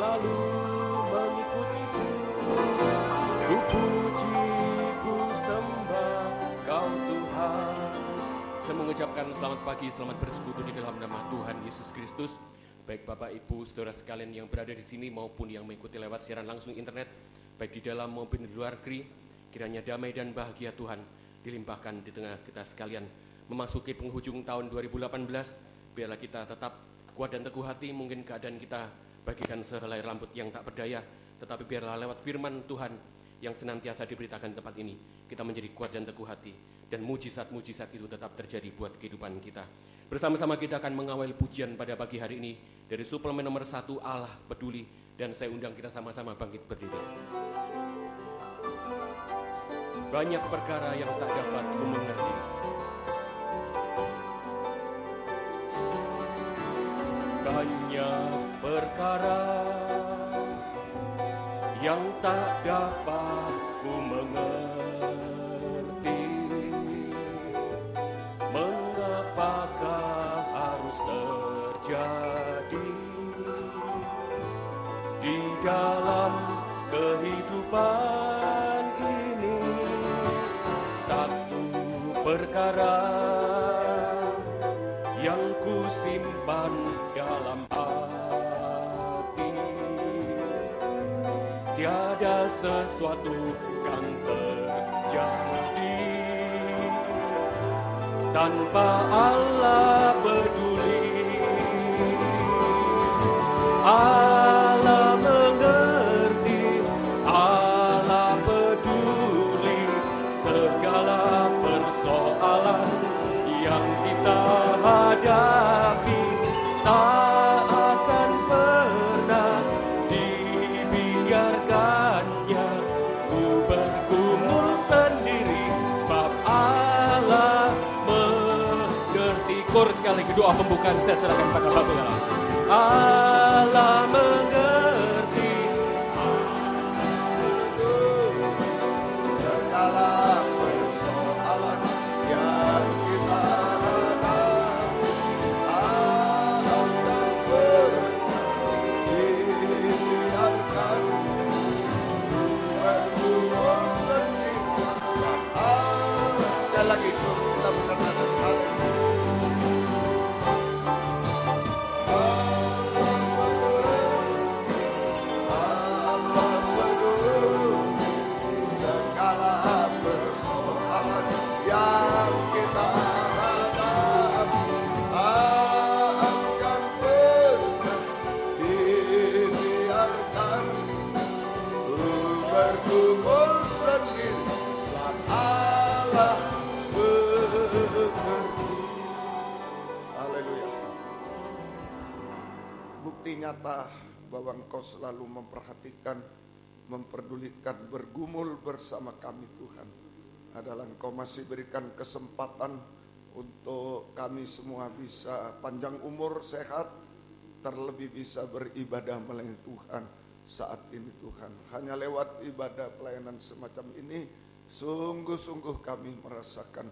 selalu mengikutiku. Ku puji, ku sembah Kau Tuhan. Saya mengucapkan selamat pagi, selamat bersekutu di dalam nama Tuhan Yesus Kristus. Baik Bapak Ibu saudara sekalian yang berada di sini maupun yang mengikuti lewat siaran langsung internet, baik di dalam maupun di luar negeri, kiranya damai dan bahagia Tuhan dilimpahkan di tengah kita sekalian. Memasuki penghujung tahun 2018, biarlah kita tetap kuat dan teguh hati. Mungkin keadaan kita bagikan sehelai rambut yang tak berdaya, tetapi biarlah lewat firman Tuhan yang senantiasa diberitakan tempat ini, kita menjadi kuat dan teguh hati, dan mujizat-mujizat itu tetap terjadi buat kehidupan kita. Bersama-sama kita akan mengawal pujian pada pagi hari ini dari suplemen nomor 1, Allah Peduli, dan saya undang kita sama-sama bangkit berdiri. Banyak perkara yang tak dapat ku mengerti, banyak perkara yang tak dapat ku mengerti. Mengapakah harus terjadi di dalam kehidupan ini? Satu perkara yang ku simpan dalam hati, tiada sesuatu kan terjadi tanpa Allah peduli. Allah mengerti, Allah peduli segala persoalan yang kita hadapi. Tak akan pernah dibiarkannya ku bergumul sendiri, sebab Allah mengerti. Kor sekali kedua pembukaan saya serahkan pada Bapak. Allah mengerti segala persoalan yang kita hadapi. Allah tak pernah dibiarkan bergumul sendiri, sebab Allah. Sekali lagi kita berkata haleluya. Bukti nyata bahwa Engkau selalu memperhatikan, memperdulikan, bergumul bersama kami Tuhan, adalah Engkau masih berikan kesempatan untuk kami semua bisa panjang umur, sehat, terlebih bisa beribadah melayani Tuhan saat ini Tuhan. Hanya lewat ibadah pelayanan semacam ini, sungguh-sungguh kami merasakan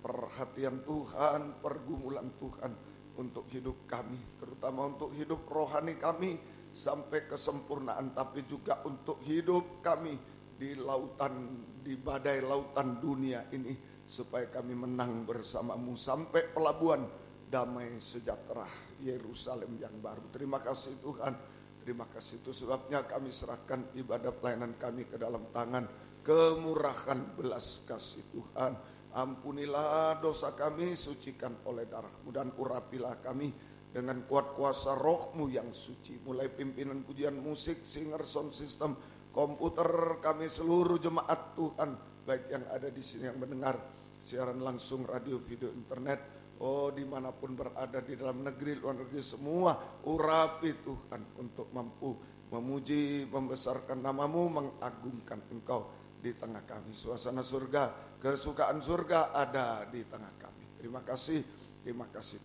perhatian Tuhan, pergumulan Tuhan untuk hidup kami, terutama untuk hidup rohani kami sampai kesempurnaan, tapi juga untuk hidup kami di lautan, di badai lautan dunia ini, supaya kami menang bersamamu sampai pelabuhan damai sejahtera Yerusalem yang baru. Terima kasih Tuhan, terima kasih. Itu sebabnya kami serahkan ibadah pelayanan kami ke dalam tangan kemurahan belas kasih Tuhan. Ampunilah dosa kami, sucikan oleh darah-Mu, dan urapilah kami dengan kuat kuasa Roh-Mu yang suci. Mulai pimpinan pujian musik, singer, sound system, komputer, kami seluruh jemaat Tuhan, baik yang ada di sini yang mendengar siaran langsung radio, video, internet, dimanapun berada di dalam negeri, luar negeri, semua urapi Tuhan untuk mampu memuji, membesarkan nama-Mu, mengagungkan Engkau di tengah kami. Suasana surga, kesukaan surga ada di tengah kami. Terima kasih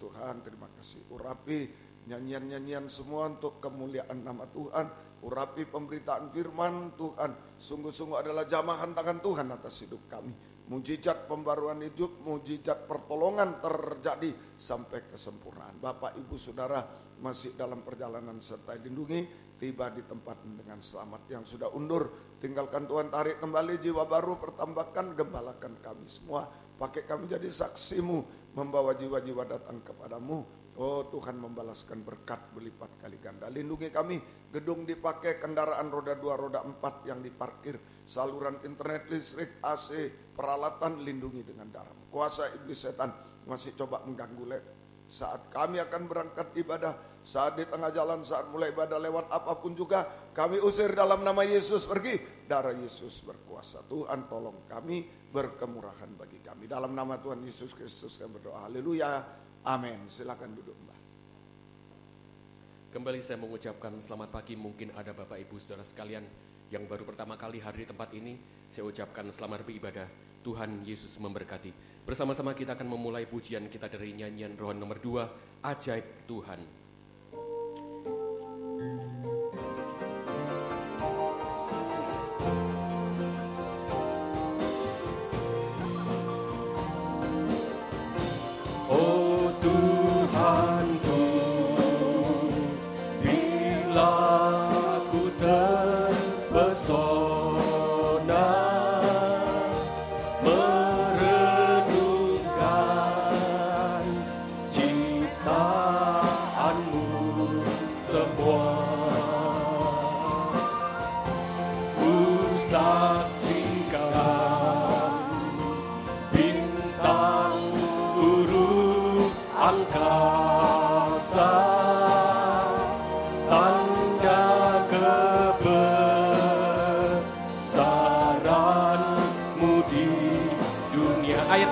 Tuhan, terima kasih. Urapi nyanyian-nyanyian semua untuk kemuliaan nama Tuhan. Urapi pemberitaan firman Tuhan, sungguh-sungguh adalah jamahan tangan Tuhan atas hidup kami. mujizat pembaruan hidup, mujizat pertolongan terjadi sampai kesempurnaan. Bapak, Ibu, Saudara masih dalam perjalanan serta lindungi, tiba di tempat dengan selamat. Yang sudah undur, tinggalkan Tuhan, tarik kembali jiwa baru, pertambahkan, gembalakan kami semua. Pakai kami jadi saksimu, membawa jiwa-jiwa datang kepadamu. Oh Tuhan, membalaskan berkat berlipat kali ganda. Lindungi kami, gedung dipakai, kendaraan roda 2, roda 4 yang diparkir, saluran internet, listrik, AC, peralatan, lindungi dengan darah. Kuasa iblis setan masih coba mengganggu. Saat kami akan berangkat ibadah, saat di tengah jalan, saat mulai ibadah, lewat apapun juga, kami usir dalam nama Yesus, pergi. Darah Yesus berkuasa. Tuhan tolong kami, berkemurahan bagi kami. Dalam nama Tuhan Yesus Kristus kami berdoa. Haleluya. Amin. Silakan duduk, Mbak. Kembali saya mengucapkan selamat pagi. Mungkin ada Bapak Ibu Saudara sekalian yang baru pertama kali hadir di tempat ini. Saya ucapkan selamat beribadah. Tuhan Yesus memberkati. Bersama-sama kita akan memulai pujian kita dari nyanyian rohani nomor 2, Ajaib Tuhan. Oh Tuhanku, bila ku terpesona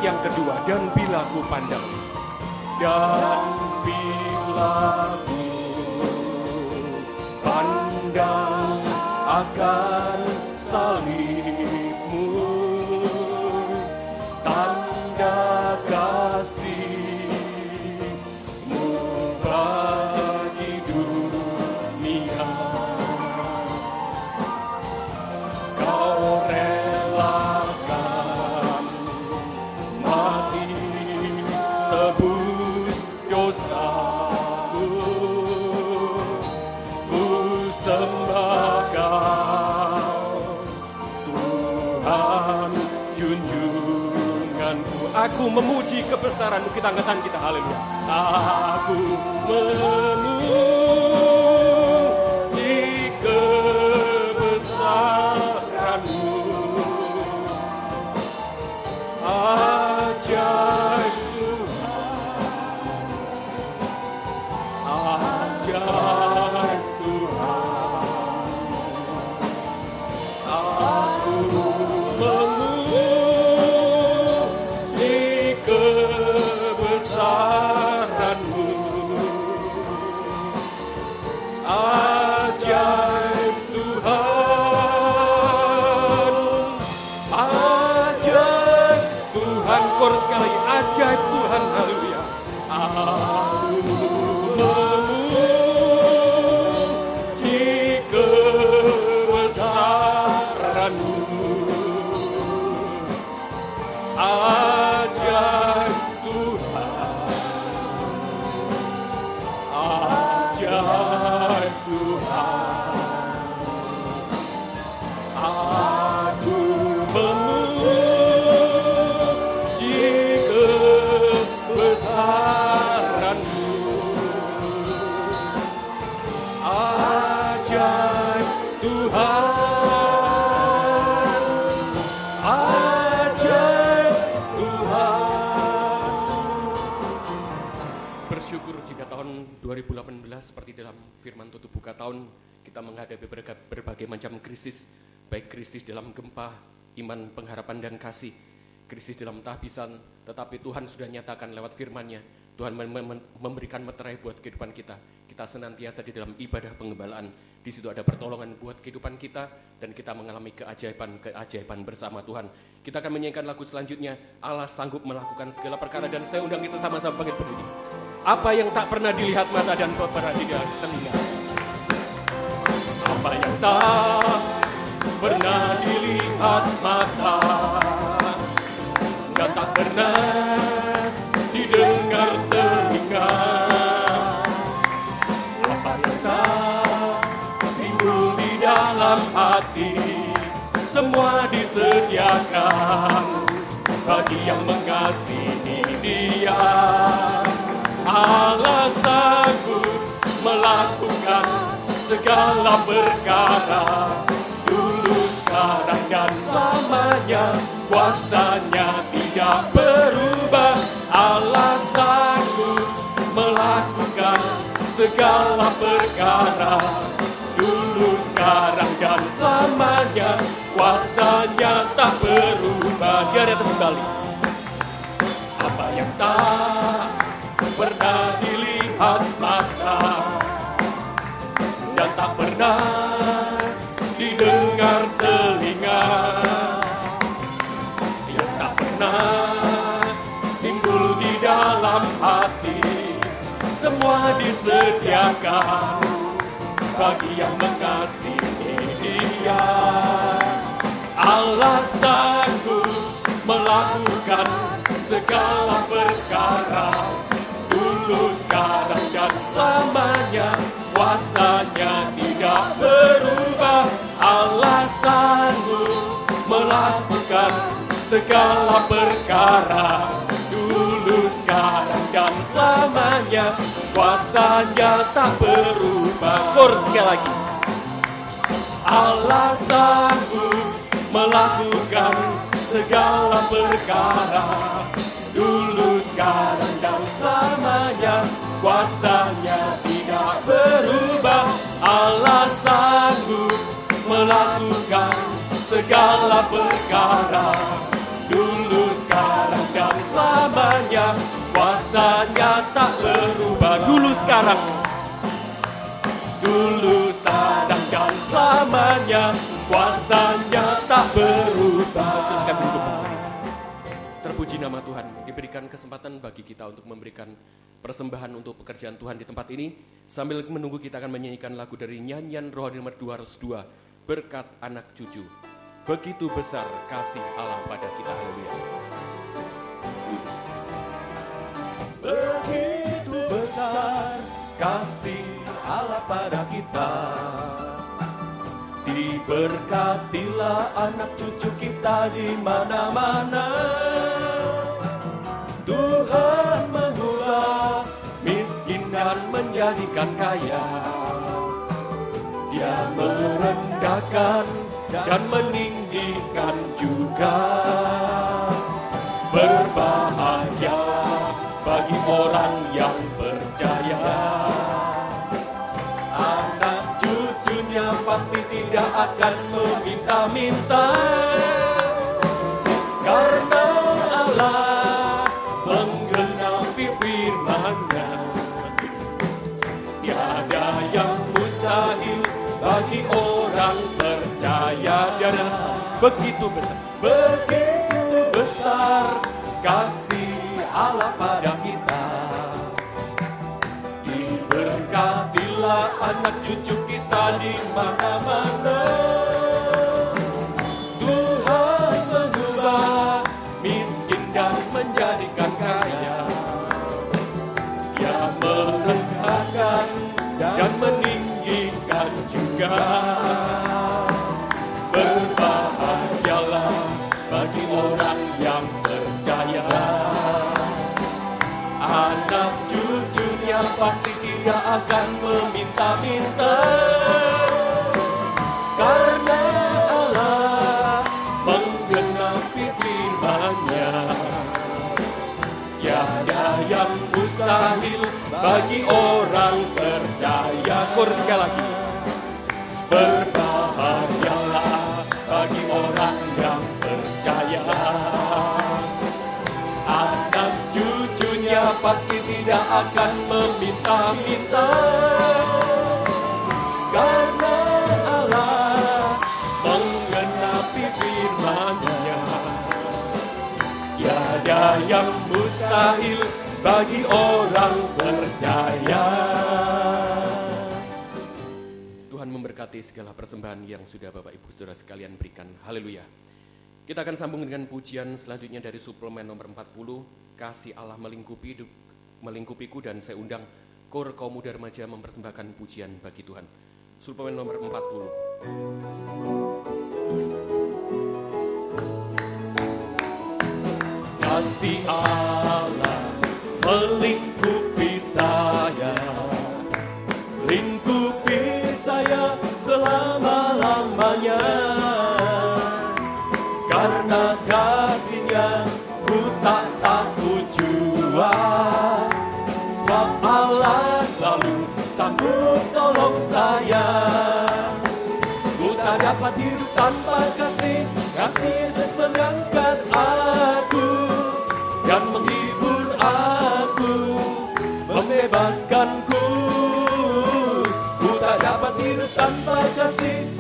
yang kedua, dan bila ku pandang, dan bila ku pandang akan salibmu, tanda kasih-Mu bagi dunia, Kau tebus dosaku, ku sembah Kau, Tuhan junjunganku. Aku memuji kebesaran-Mu, kita angkat kita, haleluya. Aku memuji kebesaran-Mu, ajaib sekali, ajaib Tuhan, haleluya. Aku memuji kebesaran-Mu, ajaib Tuhan, ajaib Tuhan. Aku kebesaran-Mu, ajaib Tuhan, ajaib Tuhan. Bersyukur jika tahun 2018 seperti dalam firman tutup buka tahun, kita menghadapi berbagai macam krisis, baik krisis dalam gempa, iman, pengharapan, dan kasih, krisis dalam tahbisan, tetapi Tuhan sudah nyatakan lewat firman-Nya, Tuhan memberikan meterai buat kehidupan kita. Kita senantiasa di dalam ibadah pengembalaan, di situ ada pertolongan buat kehidupan kita, dan kita mengalami keajaiban bersama Tuhan. Kita akan menyanyikan lagu selanjutnya, Allah sanggup melakukan segala perkara, dan saya undang kita sama-sama bangkit berdiri. Apa yang tak pernah dilihat mata dan pernah dilihat telinga, apa yang tak pernah dilihat mata pernah didengar telinga, apa yang tak timbul di dalam hati, semua disediakan bagi yang mengasihi Dia. Allah sanggup melakukan segala perkara, dulu, sekarang, dan selamanya. Kuasanya tidak berubah. Allah sanggup melakukan segala perkara, dulu, sekarang, dan selamanya. Kuasanya tak berubah. Di atas kembali. Apa yang tak pernah dilihat mata dan tak pernah didengar telinga, yang tak pernah timbul di dalam hati, semua disediakan bagi yang mengasihi Dia. Allah sanggup melakukan segala perkara, dulu, sekarang, dan selamanya. Kuasanya tidak berubah. Allah sanggup melakukan segala perkara, dulu, sekarang, dan selamanya. Kuasanya tak berubah. Kor sekali lagi. Allah sanggup melakukan segala perkara, dulu, sekarang, dan selamanya. Kuasanya tidak berubah. Allah sanggup melakukan segala perkara, dulu, sekarang, dan selamanya. Kuasanya tak berubah. Dulu, sekarang, dulu, sekarang, dan selamanya. Kuasanya tak berubah. Silakan duduk kembali. Terpuji nama Tuhan. Diberikan kesempatan bagi kita untuk memberikan persembahan untuk pekerjaan Tuhan di tempat ini. Sambil menunggu, kita akan menyanyikan lagu dari nyanyian rohani nomor 202, Berkat Anak Cucu. Begitu besar kasih Allah pada kita. Haleluya. Begitu besar kasih Allah pada kita, diberkatilah anak cucu kita di mana-mana. Tuhan mengubah miskin dan menjadikan kaya. Dia merendahkan dan meninggikan juga. Berbahagia bagi orang yang percaya. Anak cucunya pasti tidak akan meminta-minta, karena Allah menggenapi firman-Nya. Tiada yang mustahil bagi orang percaya. Dan begitu besar, begitu besar kasih Allah pada kita. Diberkatilah anak cucu kita di mana-mana. Tuhan mengubah miskin dan menjadikan kaya. Dia merendahkan dan meninggikan juga. Berbahagialah bagi orang yang percaya. Anak cucunya pasti tidak akan meminta-minta, karena Allah menggenapi firman-Nya. Tiada yang mustahil bagi orang percaya. Kor sekali lagi. Berbahagialah bagi orang yang percaya. Anak cucunya pasti tidak akan meminta-minta, karena Allah menggenapi firman-Nya. Tiada yang mustahil bagi orang percaya. Tuhan memberkati segala persembahan yang sudah Bapak Ibu Saudara sekalian berikan. Haleluya. Kita akan sambung dengan pujian selanjutnya dari suplemen nomor 40, Kasih Allah melingkupiku, dan saya undang KOR Kaum Muda Remaja mempersembahkan pujian bagi Tuhan. Suplemen nomor 40. Kasih Allah melingkupi saya, lingkupi saya selama-lamanya. Karena kasih-Nya ku tak takut jua, sebab Allah selalu sanggup tolong saya. Ku tak dapat hidup tanpa kasih Yesus mengangkat aku dan menghibur aku, membebaskanku. Ku tak dapat hidup tanpa kasih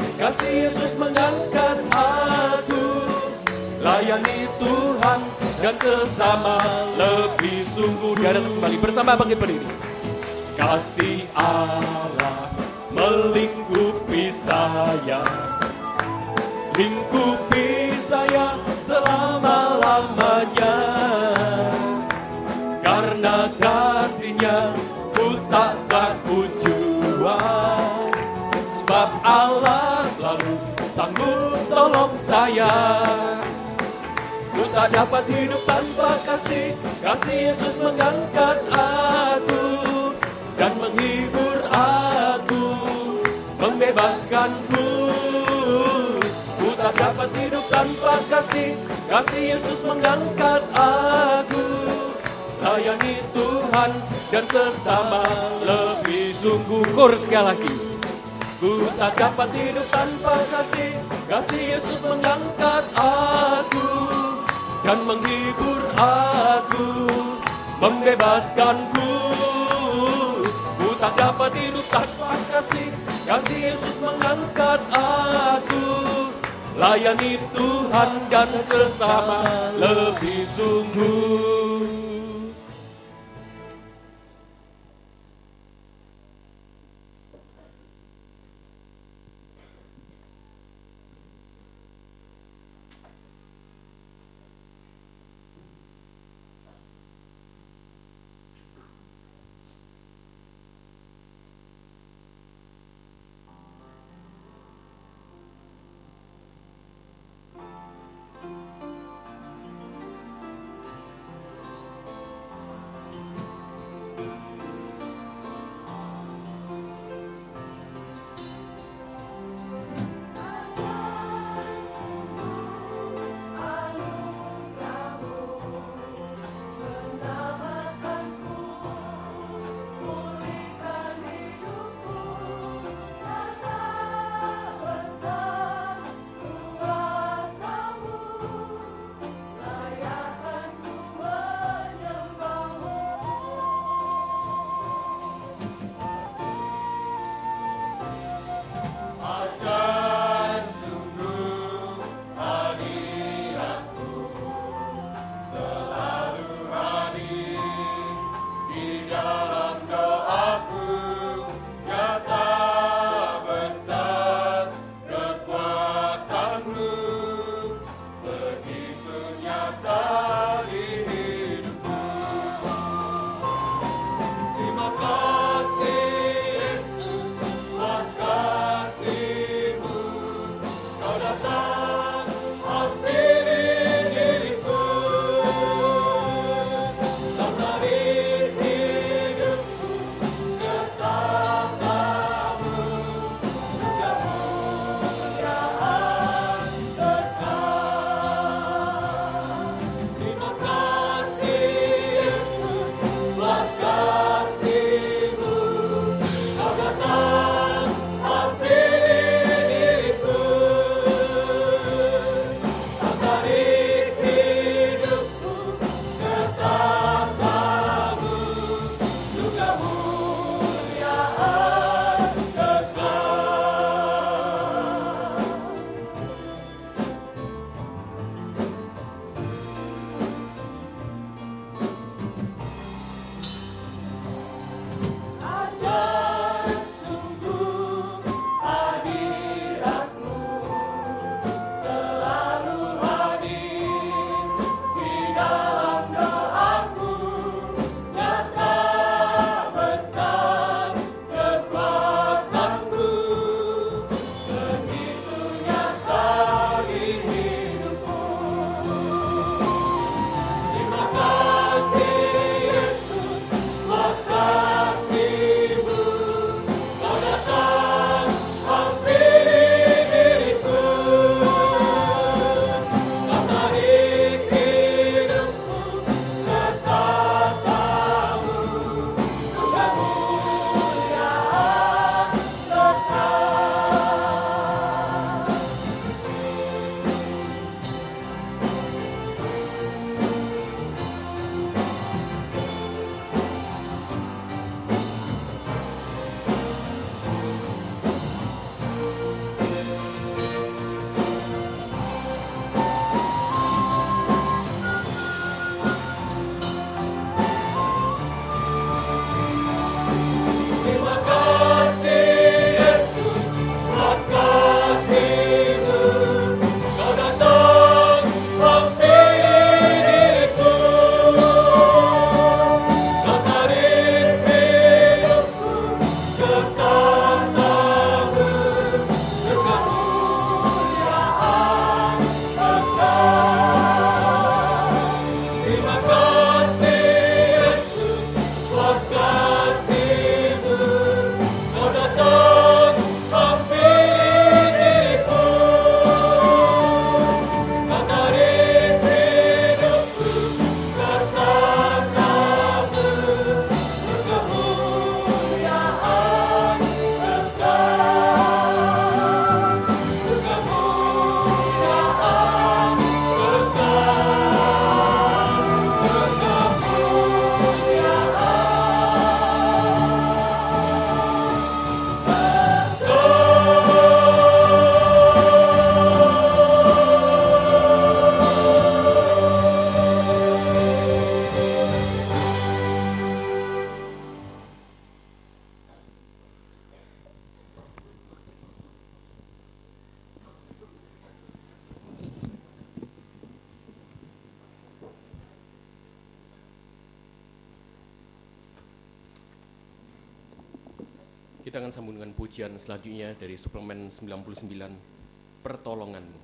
Yesus mengangkat aku. Layani Tuhan dan sesama lebih sungguh. Di atas kembali bersama bangkit berdiri. Kasih Allah melingkupi saya, lingkupi saya selama-lamanya. Karena kasih-Nya ku tak takut jua, sebab Allah selalu sanggup tolong saya. Ku tak dapat hidup tanpa kasih Yesus mengangkat aku dan menghibur aku, membebaskanku. Ku tak dapat hidup tanpa kasih Yesus mengangkat aku. Layani Tuhan dan sesama lebih sungguh. KOR sekali lagi. Ku tak dapat hidup tanpa kasih Yesus mengangkat aku dan menghibur aku, membebaskanku. Ku tak dapat hidup tanpa kasih Yesus mengangkat aku. Layani Tuhan dan sesama lebih sungguh. Kita akan sambung dengan pujian selanjutnya dari suplemen 99, Pertolonganmu.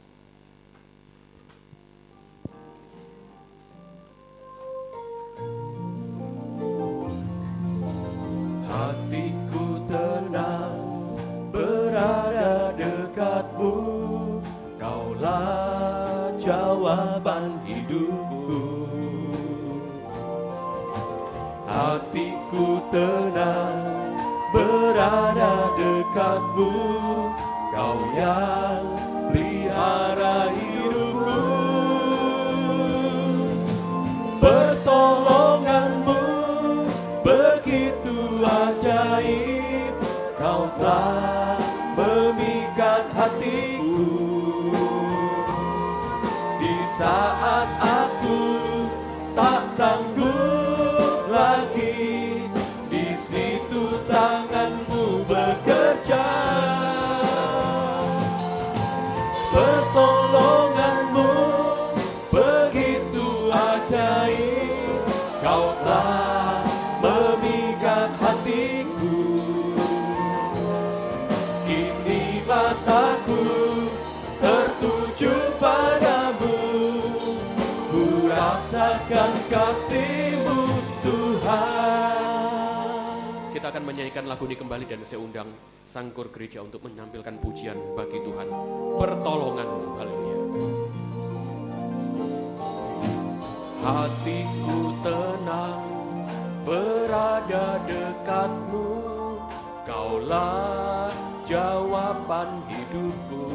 Hatiku tenang berada dekatmu, Kaulah jawaban hidupku. Hatiku tenang berada dekatmu, Kau yang pelihara hidupku. Pertolonganmu begitu ajaib, Kau telah memikat hatiku. Di saat aku tak sanggup lagi, di situ tanganmu bekerja. Pertolonganmu begitu ajaib, Kau telah memikat hatiku. Kini mataku tertuju padamu, ku rasakan kasih-Mu Tuhan. Kita akan menyanyikan lagu ini kembali dan saya undang sangkur gereja untuk menampilkan pujian bagi Tuhan. Pertolongan-Mu, haleluya. Hatiku tenang berada dekatmu, Kaulah jawaban hidupku.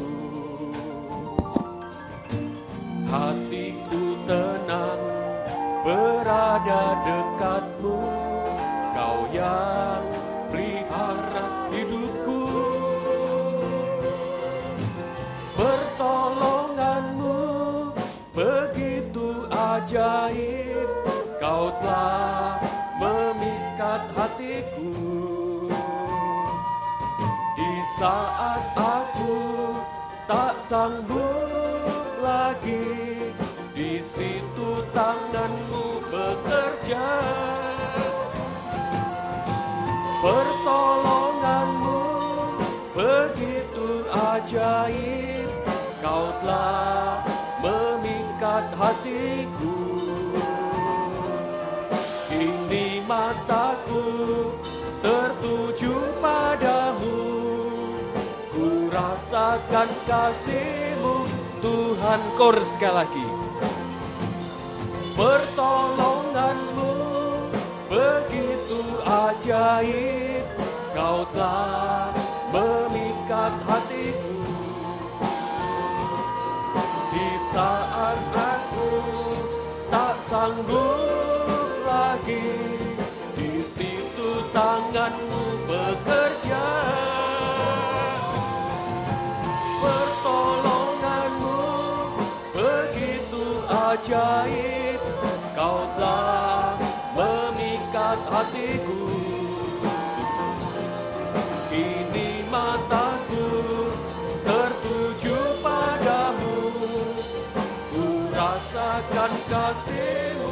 Hatiku tenang berada dekatmu, Kau yang pelihara hidupku. Pertolonganmu begitu ajaib, Kau telah memikat hatiku. Di saat aku tak sanggup lagi, di situ tangan-Mu bekerja. Pertolongan-Mu begitu ajaib, Kau telah memikat hatiku. Kini mataku tertuju padamu, ku rasakan kasih-Mu Tuhan. Kor sekali lagi. Pertolongan-Mu begitu ajaib, Kau telah memikat hatiku. Di saat aku tak sanggup lagi, di situ tangan-Mu bekerja. Pertolongan-Mu begitu ajaib, Kau telah memikat hatiku. Kini mataku tertuju padamu, ku rasakan kasih-Mu.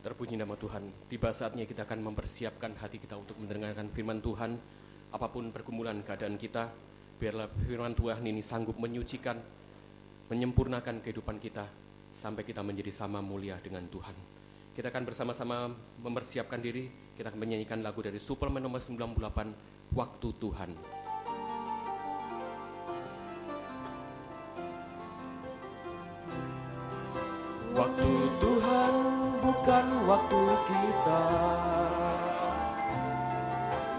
Terpuji nama Tuhan. Tiba saatnya kita akan mempersiapkan hati kita untuk mendengarkan firman Tuhan. Apapun pergumulan keadaan kita, biarlah firman Tuhan ini sanggup menyucikan, menyempurnakan kehidupan kita, sampai kita menjadi sama mulia dengan Tuhan. Kita akan bersama-sama mempersiapkan diri. Kita akan menyanyikan lagu dari Suplemen nomor 98, Waktu Tuhan. Waktu Tuhan bukan waktu kita,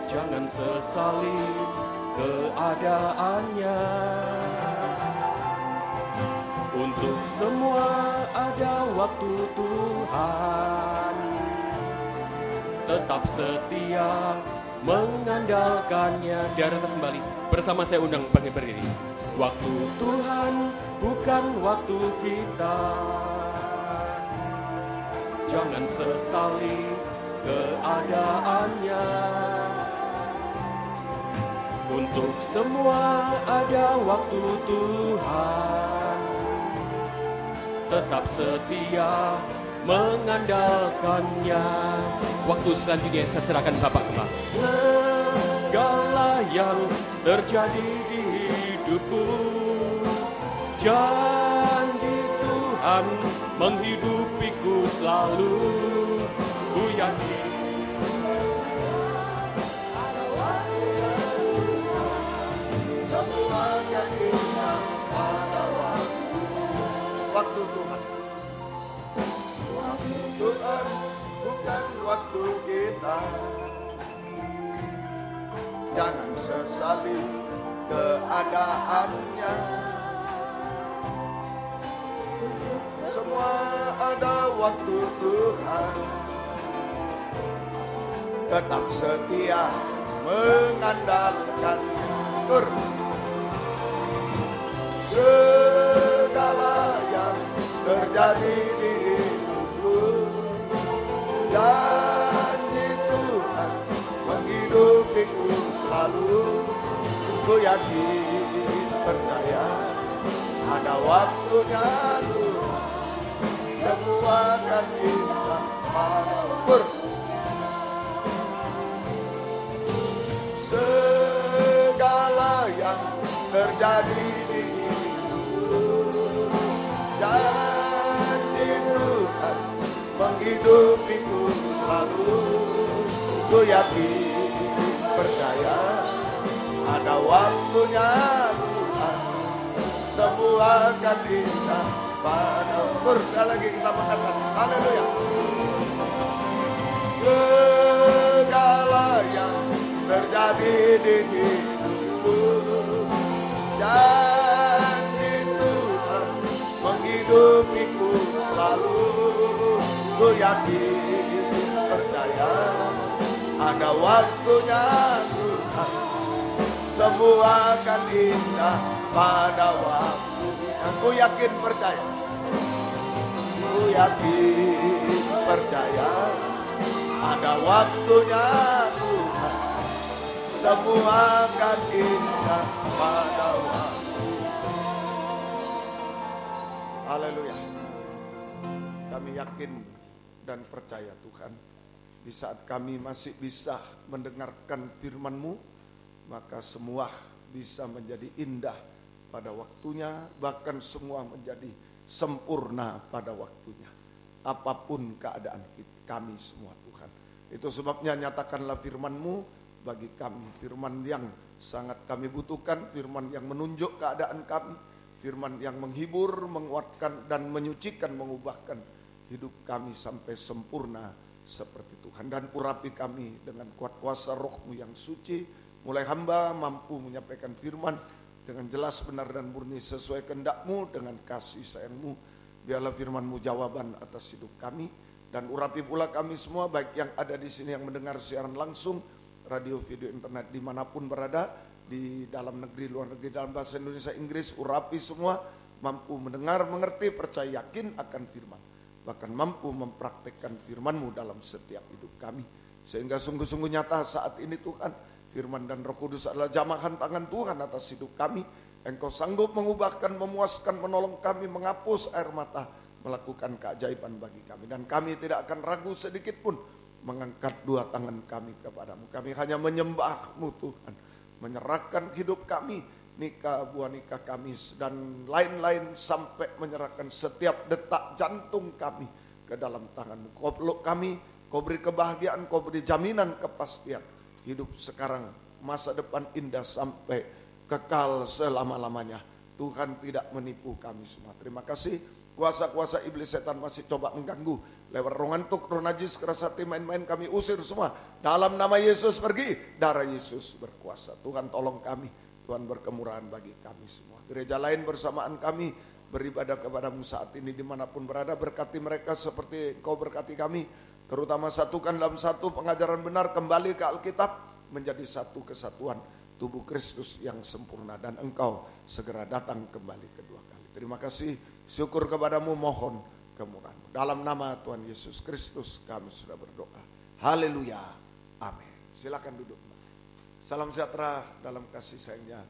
jangan sesali keadaannya. Untuk semua ada waktu Tuhan, tetap setia mengandalkannya. Di atas kembali bersama saya undang bangkit berdiri. Waktu Tuhan bukan waktu kita, jangan sesali keadaannya. Untuk semua ada waktu Tuhan, tetap setia mengandalkannya. Waktu selanjutnya saya serahkan Bapak Gembala. Segala yang terjadi di hidupku, janji Tuhan menghidupiku selalu. Ku yakin ada semua akan indah pada waktu Tuhan. Waktu Tuhan bukan waktu kita, jangan sesali keadaannya. Semua ada waktu Tuhan, tetap setia mengandalkannya. Segala yang terjadi di hidupku, janji Tuhan menghidupiku selalu. Ku yakin percaya ada waktunya Tuhan, semua akan indah pada segala yang terjadi di hidupku, janji Tuhan menghidupiku selalu. Ku yakin percaya ada waktunya Tuhan, semua akan indah pada sekali lagi kita mengatakan haleluya. Segala yang terjadi di hidupku, janji Tuhan menghidupiku selalu. Ku yakin percaya ada waktunya Tuhan, semua akan indah pada waktunya. Ku yakin percaya, ku yakin percaya ada waktunya Tuhan, semua akan indah pada waktu. Haleluya. Kami yakin dan percaya Tuhan, di saat kami masih bisa mendengarkan firman-Mu, maka semua bisa menjadi indah pada waktunya, bahkan semua menjadi sempurna pada waktunya. Apapun keadaan kami semua Tuhan. Itu sebabnya nyatakanlah firman-Mu bagi kami, firman yang sangat kami butuhkan, firman yang menunjuk keadaan kami, firman yang menghibur, menguatkan dan menyucikan, mengubahkan hidup kami sampai sempurna seperti Tuhan. Dan urapi kami dengan kuat kuasa Roh-Mu yang suci, mulai hamba mampu menyampaikan firman dengan jelas, benar dan murni sesuai kehendak-Mu dengan kasih sayang-Mu. Biarlah firman-Mu jawaban atas hidup kami, dan urapi pula kami semua, baik yang ada di sini yang mendengar siaran langsung, radio, video, internet, dimanapun berada, di dalam negeri, luar negeri, dalam bahasa Indonesia, Inggris. Urapi semua, mampu mendengar, mengerti, percaya, yakin akan firman, bahkan mampu mempraktekkan firman-Mu dalam setiap hidup kami, sehingga sungguh-sungguh nyata saat ini Tuhan, firman dan Roh Kudus adalah jamahan tangan Tuhan atas hidup kami. Engkau sanggup mengubahkan, memuaskan, menolong kami, menghapus air mata, melakukan keajaiban bagi kami. Dan kami tidak akan ragu sedikit pun mengangkat dua tangan kami kepadamu. Kami hanya menyembah-Mu Tuhan, menyerahkan hidup kami, nikah, buah nikah kami, dan lain-lain, sampai menyerahkan setiap detak jantung kami ke dalam tangan-Mu. Kau peluk kami, Kau beri kebahagiaan, Kau beri jaminan kepastian hidup sekarang, masa depan indah sampai kekal selama-lamanya. Tuhan tidak menipu kami semua. Terima kasih. Kuasa-kuasa iblis setan masih coba mengganggu lewat roh ngantuk, roh najis, keras hati, main-main, kami usir semua. Dalam nama Yesus pergi, darah Yesus berkuasa. Tuhan tolong kami, Tuhan berkemurahan bagi kami semua. Gereja lain bersamaan kami beribadah kepada-Mu saat ini dimanapun berada, berkati mereka seperti Engkau berkati kami. Terutama satukan dalam satu pengajaran benar, kembali ke Alkitab, menjadi satu kesatuan tubuh Kristus yang sempurna, dan Engkau segera datang kembali kedua kali. Terima kasih, syukur kepada-Mu, mohon kemurahan-Mu. Dalam nama Tuhan Yesus Kristus kami sudah berdoa. Haleluya, amin. Silakan duduk. Salam sejahtera dalam kasih sayangnya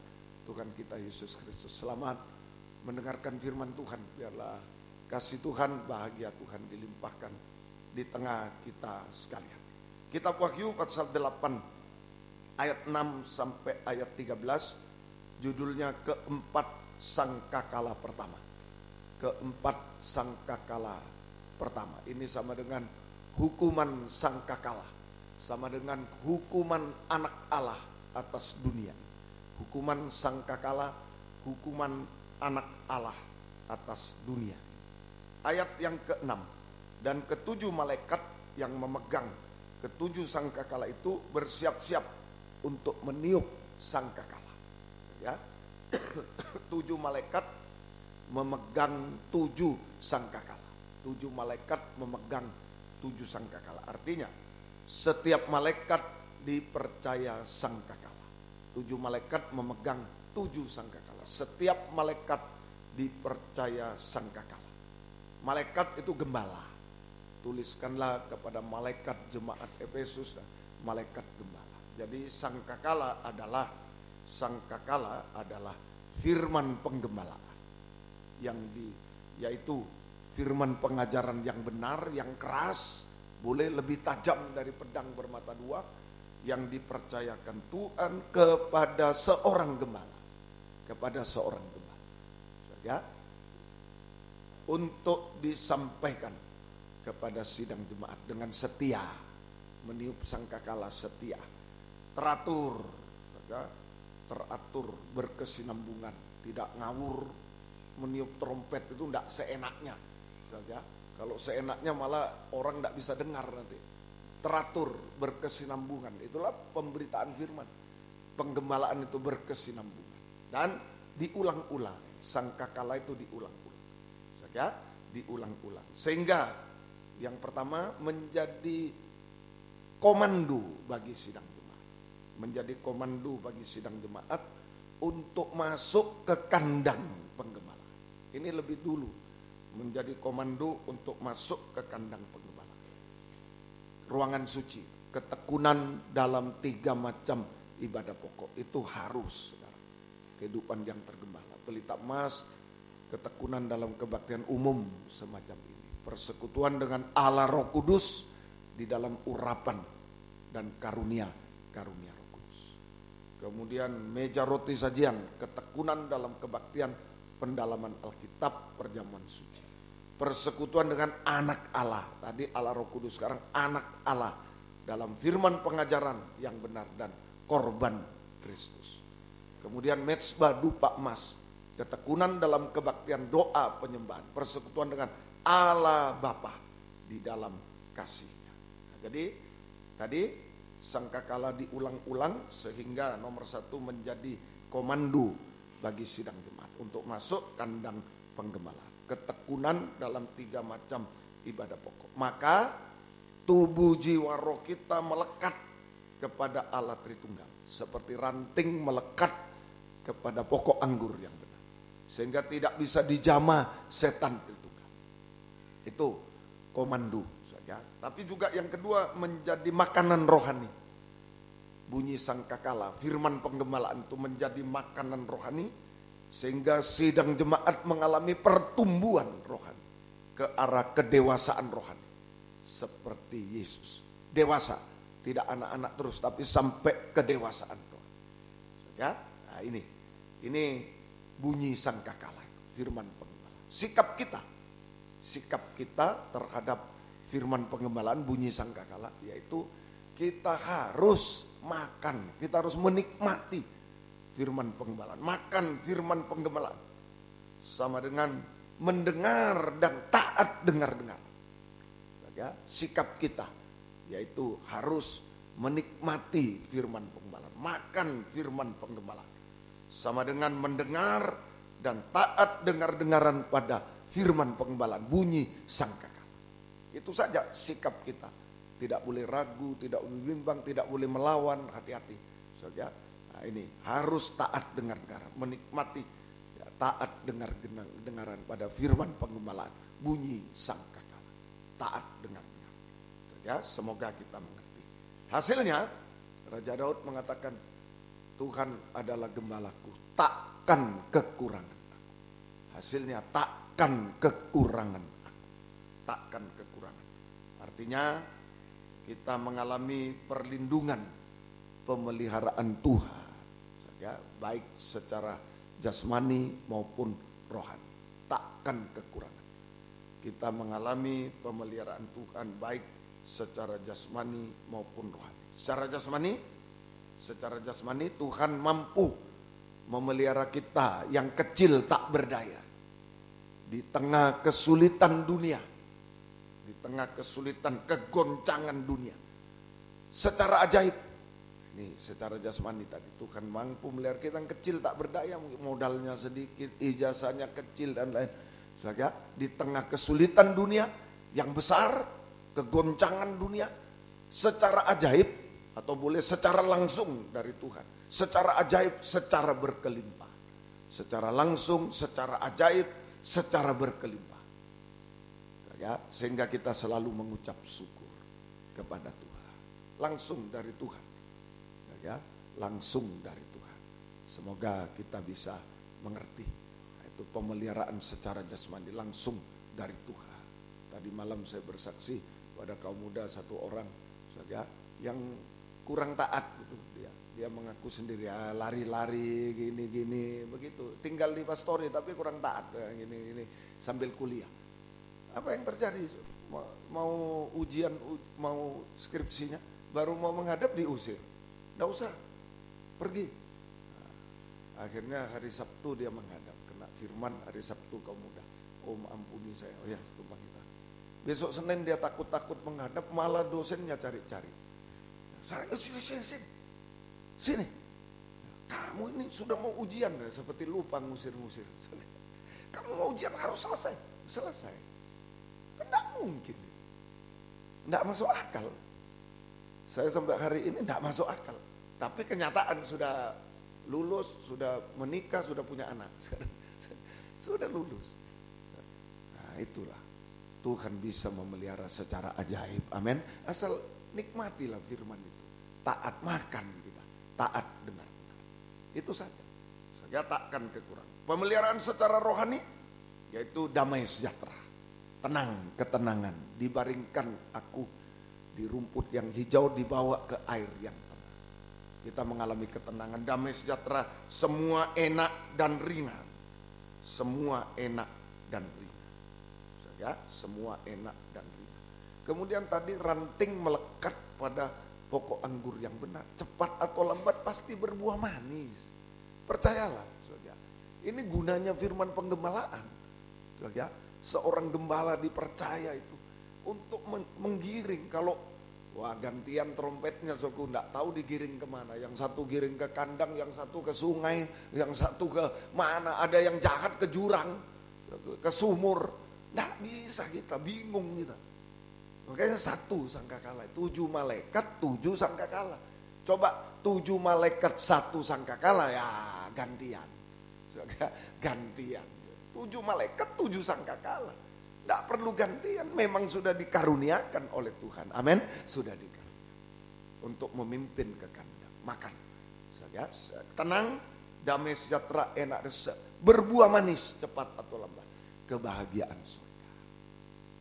Tuhan kita Yesus Kristus. Selamat mendengarkan firman Tuhan. Biarlah kasih Tuhan, bahagia Tuhan dilimpahkan di tengah kita sekalian. Kitab Wahyu pasal 8 ayat 6 sampai ayat 13, judulnya keempat sangkakala pertama. Keempat sangkakala pertama. Ini sama dengan hukuman sangkakala, sama dengan hukuman anak Allah atas dunia. Hukuman sangkakala, hukuman anak Allah atas dunia. Ayat yang ke-6, dan ketujuh malaikat yang memegang ketujuh sangkakala itu bersiap-siap untuk meniup sangkakala. Ya, 7 malaikat memegang 7 sangkakala. 7 malaikat memegang 7 sangkakala. Artinya setiap malaikat dipercaya sangkakala. 7 malaikat memegang 7 sangkakala. Setiap malaikat dipercaya sangkakala. Malaikat itu gembala. Tuliskanlah kepada malaikat jemaat Efesus, malaikat gembala. Jadi sangkakala adalah firman penggembalaan, yaitu firman pengajaran yang benar, yang keras, boleh lebih tajam dari pedang bermata dua, yang dipercayakan Tuhan kepada seorang gembala, ya, untuk disampaikan kepada sidang jemaat dengan setia, meniup sangkakala setia, teratur, berkesinambungan, tidak ngawur. Meniup trompet itu tidak seenaknya, saja. Kalau seenaknya malah orang tidak bisa dengar nanti. Teratur, berkesinambungan, itulah pemberitaan firman. Penggembalaan itu berkesinambungan dan diulang-ulang. Sangkakala itu diulang-ulang, saja, diulang-ulang. Sehingga yang pertama menjadi komando bagi sidang jemaat. Menjadi komando bagi sidang jemaat untuk masuk ke kandang penggembalaan. Ini lebih dulu menjadi komando untuk masuk ke kandang penggembalaan. Ruangan suci, ketekunan dalam 3 macam ibadah pokok itu harus sekarang. Kehidupan yang tergembala, pelita emas, ketekunan dalam kebaktian umum semacam ini. Persekutuan dengan Allah Roh Kudus di dalam urapan dan karunia Roh Kudus. Kemudian meja roti sajian, ketekunan dalam kebaktian pendalaman Alkitab, perjamuan suci. Persekutuan dengan anak Allah, tadi Allah Roh Kudus, sekarang anak Allah dalam firman pengajaran yang benar dan korban Kristus. Kemudian mezbah dupa emas, ketekunan dalam kebaktian doa penyembahan, persekutuan dengan Allah Bapa di dalam kasih-Nya. Nah, jadi tadi sangkakala diulang-ulang sehingga nomor 1 menjadi komando bagi sidang jemaat untuk masuk kandang penggembalaan. Ketekunan dalam 3 macam ibadah pokok. Maka tubuh jiwa roh kita melekat kepada Allah Tritunggal seperti ranting melekat kepada pokok anggur yang benar, sehingga tidak bisa dijamah setan Tritunggal. Itu komando saja. Tapi juga yang kedua menjadi makanan rohani. Bunyi sangkakala, firman penggembalaan itu menjadi makanan rohani sehingga sidang jemaat mengalami pertumbuhan rohani. ke arah kedewasaan rohani. Seperti Yesus. Dewasa, tidak anak-anak terus, tapi sampai kedewasaan rohani. Ya, nah ini bunyi sangkakala, firman pengembalaan. Sikap kita terhadap firman pengembalaan bunyi sangkakala, yaitu kita harus makan, kita harus menikmati firman pengembalaan. Makan firman pengembalaan sama dengan mendengar dan taat dengar-dengar. Ya, sikap kita yaitu harus menikmati firman pengembalaan, makan firman pengembalaan sama dengan mendengar dan taat dengar-dengaran pada firman pengembalaan, bunyi sangkakala. Itu saja sikap kita. Tidak boleh ragu, tidak boleh bimbang, tidak boleh melawan, hati-hati. Saja. Nah, ini harus taat dengar-dengaran, menikmati ya, taat dengar-dengaran pada firman pengembalaan, bunyi sangkakala. Taat dengar-dengar. Ya, semoga kita mengerti. Hasilnya Raja Daud mengatakan, Tuhan adalah gembalaku, takkan kekurangan aku. Hasilnya takkan kekurangan aku. Takkan kekurangan. Artinya kita mengalami perlindungan, pemeliharaan Tuhan. Ya, baik secara jasmani maupun rohani. Takkan kekurangan. Kita mengalami pemeliharaan Tuhan baik secara jasmani maupun rohani. Secara jasmani Tuhan mampu memelihara kita yang kecil tak berdaya di tengah kesulitan dunia, di tengah kesulitan kegoncangan dunia. Secara ajaib, nih secara jasmani tadi Tuhan mampu memelihara kita yang kecil tak berdaya, modalnya sedikit, ijazahnya kecil dan lain. Ya, di tengah kesulitan dunia yang besar, kegoncangan dunia, secara ajaib atau boleh secara langsung dari Tuhan, secara ajaib, secara berkelimpah, secara langsung, secara ajaib, secara berkelimpah. Ya, sehingga kita selalu mengucap syukur kepada Tuhan, langsung dari Tuhan. Ya, langsung dari Tuhan. Semoga kita bisa mengerti. Itu pemeliharaan secara jasmani langsung dari Tuhan. Tadi malam saya bersaksi pada kaum muda satu orang saja yang kurang taat gitu. Dia mengaku sendiri ya, lari-lari gini-gini begitu. Tinggal di pastori tapi kurang taat gini-gini sambil kuliah. Apa yang terjadi? Mau ujian, mau skripsinya, baru mau menghadap diusir. Nggak usah, pergi. Nah, akhirnya hari Sabtu dia menghadap. Firman hari Sabtu kaum muda, oh ampuni saya, oh ya tumpah kita. Besok Senin dia takut-takut menghadap, malah dosennya cari-cari. Sini, kamu ini sudah mau ujian, seperti lupa ngusir-ngusir. Kamu mau ujian harus selesai. Tidak mungkin, tidak masuk akal. Saya sampai hari ini tidak masuk akal. Tapi kenyataan sudah lulus, sudah menikah, sudah punya anak. Sudah lulus. Nah itulah Tuhan bisa memelihara secara ajaib. Amin. Asal nikmatilah firman itu. Taat makan kita. Taat dengar. Itu saja. Saya takkan kekurangan. Pemeliharaan secara rohani yaitu damai sejahtera. Tenang, ketenangan. Dibaringkan aku di rumput yang hijau, dibawa ke air yang tenang. Kita mengalami ketenangan, damai sejahtera, semua enak dan ringan. Semua enak dan ringan. Ya, semua enak dan ringan. Kemudian tadi ranting melekat pada pokok anggur yang benar. Cepat atau lambat pasti berbuah manis. Percayalah. Ya. Ini gunanya firman penggembalaan. Ya. Seorang gembala dipercaya itu untuk menggiring. Kalau wah gantian trompetnya suku enggak tahu digiring kemana. Yang satu giring ke kandang, yang satu ke sungai, yang satu ke mana. Ada yang jahat ke jurang, ke sumur. Enggak bisa kita, bingung kita. Makanya satu sangkakala, 7 malaikat 7 sangkakala. Coba 7 malaikat 1 sangkakala ya gantian. Gantian. 7 malaikat 7 sangkakala. Tidak perlu gantian, memang sudah dikaruniakan oleh Tuhan. Amin. Sudah dikaruniakan untuk memimpin ke kandang. Makan. Ya, tenang, damai sejahtera, enak rasa. Berbuah manis cepat atau lambat. Kebahagiaan surga.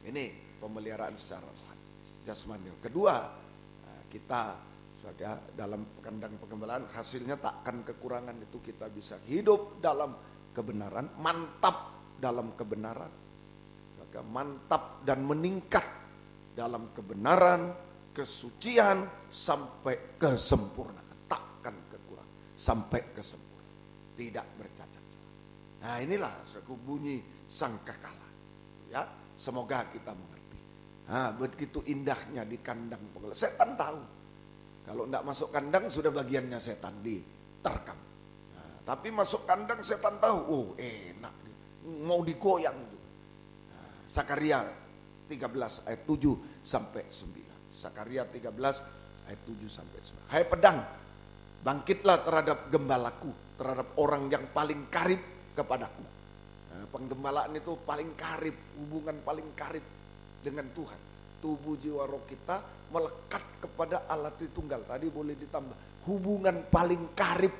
Ini pemeliharaan secara rohani, jasmani. Kedua, kita dalam kandang pengembalaan hasilnya takkan kekurangan, itu kita bisa hidup dalam kebenaran, mantap dalam kebenaran, mantap dan meningkat dalam kebenaran, kesucian sampai kesempurnaan, takkan kekurangan sampai kesempurnaan, tidak bercacat celah. Nah inilah suku bunyi sangkakala, ya. Semoga kita mengerti. Nah, begitu indahnya di kandang pengembalaan. Setan tahu kalau tidak masuk kandang sudah bagiannya setan diterkam. Nah, tapi masuk kandang setan tahu, oh enak, mau digoyang. Nah, Sakaria 13 ayat 7 sampai 9. Sakaria 13 ayat 7 sampai 9. Hai pedang, bangkitlah terhadap gembalaku, terhadap orang yang paling karib kepadaku. Penggembalaan itu paling karib, hubungan paling karib dengan Tuhan. Tubuh jiwa roh kita melekat kepada Allah Tritunggal. Tadi boleh ditambah, hubungan paling karib,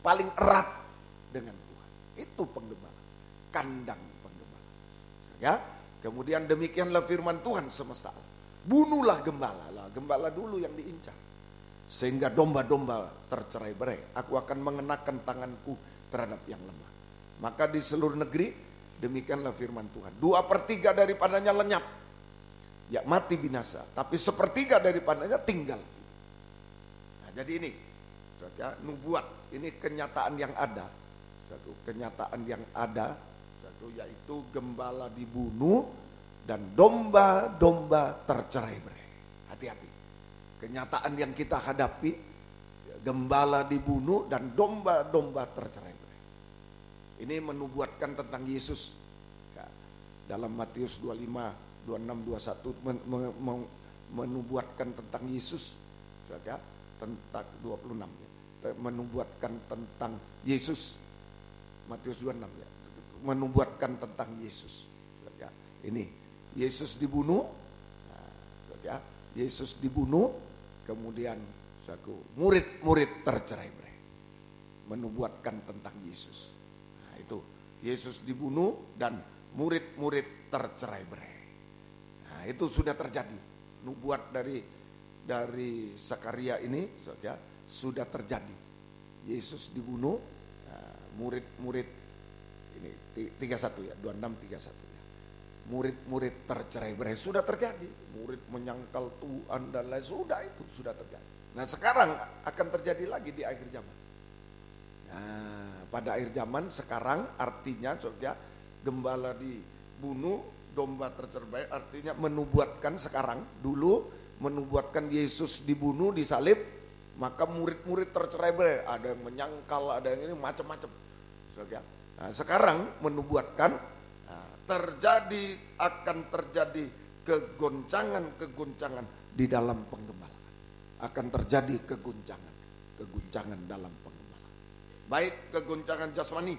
paling erat dengan Tuhan. Itu penggembalaan, kandang penggembalaan. Ya, kemudian demikianlah firman Tuhan semesta alam. Bunuhlah gembala, lah gembala dulu yang diincar. Sehingga domba-domba tercerai-berai. Aku akan mengenakan tanganku terhadap yang lemah. Maka di seluruh negeri demikianlah firman Tuhan. 2/3 daripadanya lenyap, ya mati binasa. Tapi 1/3 daripadanya tinggal. Nah, jadi ini ya, nubuat, ini kenyataan yang ada. Satu kenyataan yang ada, satu yaitu gembala dibunuh dan domba-domba tercerai-berai. Hati-hati. Kenyataan yang kita hadapi, ya, gembala dibunuh dan domba-domba tercerai-berai. Ini menubuatkan tentang Yesus. Ya, dalam Matius 25, 26, 21 menubuatkan tentang Yesus. Ya, tentang 26 ya, menubuatkan tentang Yesus. Matius 26 ya, menubuatkan tentang Yesus. Ya, ini Yesus dibunuh. Ya, Yesus dibunuh, kemudian murid-murid tercerai-berai. Menubuatkan tentang Yesus. Itu Yesus dibunuh dan murid-murid tercerai-berai. Nah, itu sudah terjadi. Nubuat dari Sakaria ini ya, sudah terjadi. Yesus dibunuh, murid-murid ini 31 ya, 26 31 ya. Murid-murid tercerai-berai sudah terjadi. Murid menyangkal Tuhan dan lain, sudah terjadi. Nah, sekarang akan terjadi lagi di akhir zaman. Nah, pada akhir zaman sekarang artinya ya, gembala dibunuh, domba tercerai, artinya menubuatkan sekarang. Dulu menubuatkan Yesus dibunuh, disalib, maka murid-murid tercerai-berai, ada yang menyangkal, ada yang ini macam-macam. Ya. Nah, sekarang menubuatkan akan terjadi kegoncangan di dalam penggembalaan. Akan terjadi kegoncangan dalam penggembalaan. Baik kegoncangan jasmani,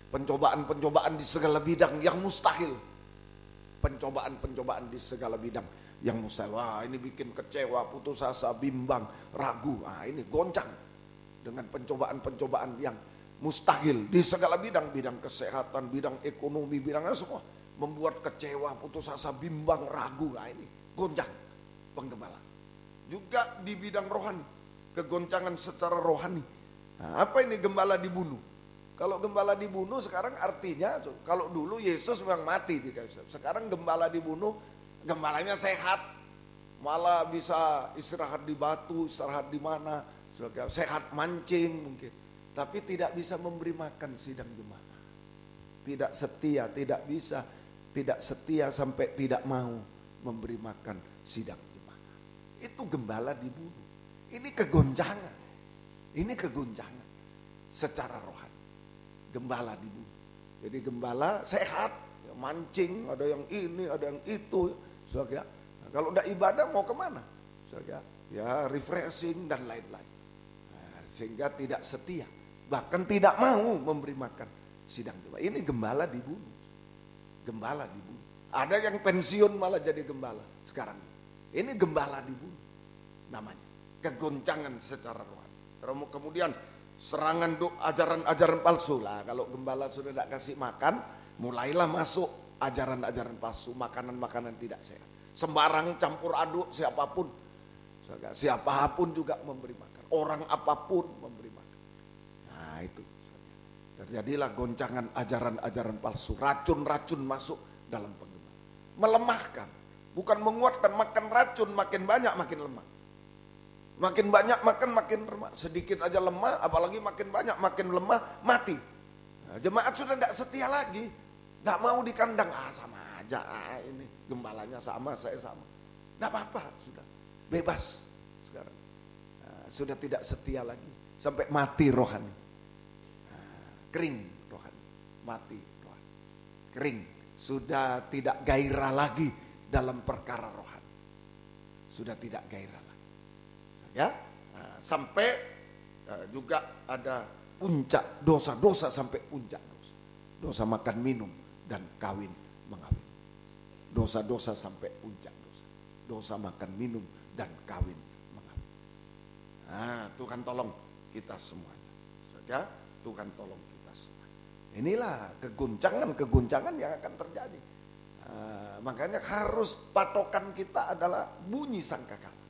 pencobaan-pencobaan di segala bidang yang mustahil. Pencobaan-pencobaan di segala bidang yang mustahil. Wah, ini bikin kecewa, putus asa, bimbang, ragu. Ah, ini goncang dengan pencobaan-pencobaan yang mustahil di segala bidang, bidang kesehatan, bidang ekonomi, bidangnya semua membuat kecewa, putus asa, bimbang, ragu. Nah, ini goncang penggembala. Juga di bidang rohani, kegoncangan secara rohani. Nah, apa ini gembala dibunuh? Kalau gembala dibunuh sekarang artinya, kalau dulu Yesus memang mati di kayu salib. Sekarang gembala dibunuh, gembalanya sehat, malah bisa istirahat di batu, istirahat di mana, sehat mancing mungkin. Tapi tidak bisa memberi makan sidang jemaat. Tidak setia, tidak setia sampai tidak mau memberi makan sidang jemaat. Itu gembala dibunuh. Ini kegoncangan. Ini kegoncangan secara rohani. Gembala dibunuh. Jadi gembala sehat, ya, mancing, ada yang ini, ada yang itu. Ya. Nah, kalau tidak ibadah mau kemana? Ya refreshing dan lain-lain. Nah, sehingga tidak setia. Bahkan tidak mau memberi makan sidang jemaat. Ini gembala dibunuh. Gembala dibunuh. Ada yang pensiun malah jadi gembala sekarang. Ini gembala dibunuh namanya. Kegoncangan secara rohani. Kemudian serangan ajaran-ajaran palsu lah. Kalau gembala sudah tidak kasih makan, mulailah masuk ajaran-ajaran palsu, makanan-makanan tidak sehat. Sembarang campur aduk siapapun juga memberi makan. Orang apapun memberi makan. Nah itu. Terjadilah goncangan ajaran-ajaran palsu. Racun-racun masuk dalam penggembala. Melemahkan. Bukan menguatkan, makan racun makin banyak makin lemah. Makin banyak makan makin lemah. Sedikit aja lemah, apalagi makin banyak makin lemah, mati. Nah, jemaat sudah tidak setia lagi. Tidak mau di kandang. Sama aja ini. Gembalanya sama, saya sama. Tidak apa-apa, sudah. Bebas sekarang. Nah, sudah tidak setia lagi. Sampai mati rohani. Nah, kering rohani. Mati rohani. Kering. Sudah tidak gairah lagi dalam perkara rohani. Sudah tidak gairah lagi. Ya, nah, sampai juga ada puncak dosa-dosa sampai puncak dosa. Dosa makan minum dan kawin mengawin. Dosa-dosa sampai puncak dosa. Dosa makan minum dan kawin mengawin. Nah, Tuhan tolong kita semuanya. Ya, Tuhan tolong kita semua. Inilah keguncangan yang akan terjadi. Makanya harus patokan kita adalah bunyi sangkakala.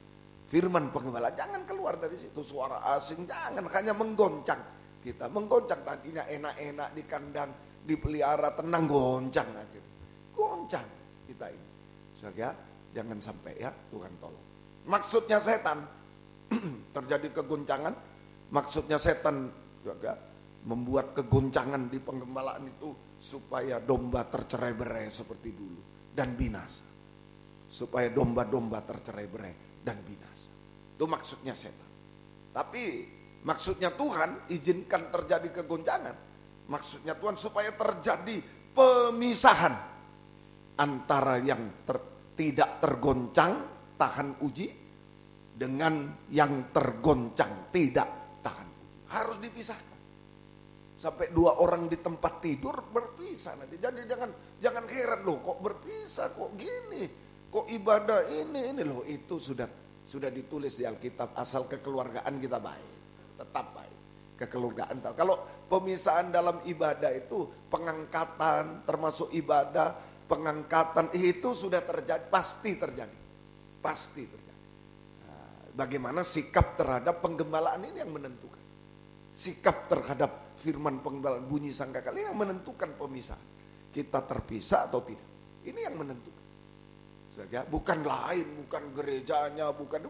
Firman penggembala, jangan keluar dari situ. Suara asing, jangan hanya menggoncang kita. Menggoncang tadinya enak-enak di kandang, dipelihara, tenang, goncang aja. Goncang kita ini. Ya, jangan sampai ya, Tuhan tolong. Maksudnya setan, terjadi kegoncangan, maksudnya setan juga membuat kegoncangan di penggembalaan itu supaya domba tercerai-berai seperti dulu dan binasa. Supaya domba-domba tercerai-berai dan binasa. Itu maksudnya setan. Tapi maksudnya Tuhan izinkan terjadi kegoncangan. Maksudnya Tuhan supaya terjadi pemisahan antara yang tidak tergoncang tahan uji dengan yang tergoncang tidak tahan uji. Harus dipisahkan. Sampai dua orang di tempat tidur berpisah nanti. Jadi jangan heran loh, kok berpisah, kok gini, kok ibadah ini loh. Itu sudah ditulis di Alkitab. Asal kekeluargaan kita baik, tetap baik. Kekeluargaan. Kalau pemisahan dalam ibadah itu pengangkatan, termasuk ibadah, pengangkatan itu sudah terjadi, pasti terjadi. Nah, bagaimana sikap terhadap penggembalaan ini yang menentukan. Sikap terhadap firman penggembalaan bunyi sangkakala ini yang menentukan pemisahan. Kita terpisah atau tidak. Ini yang menentukan. Bukan lain, bukan gerejanya, bukan.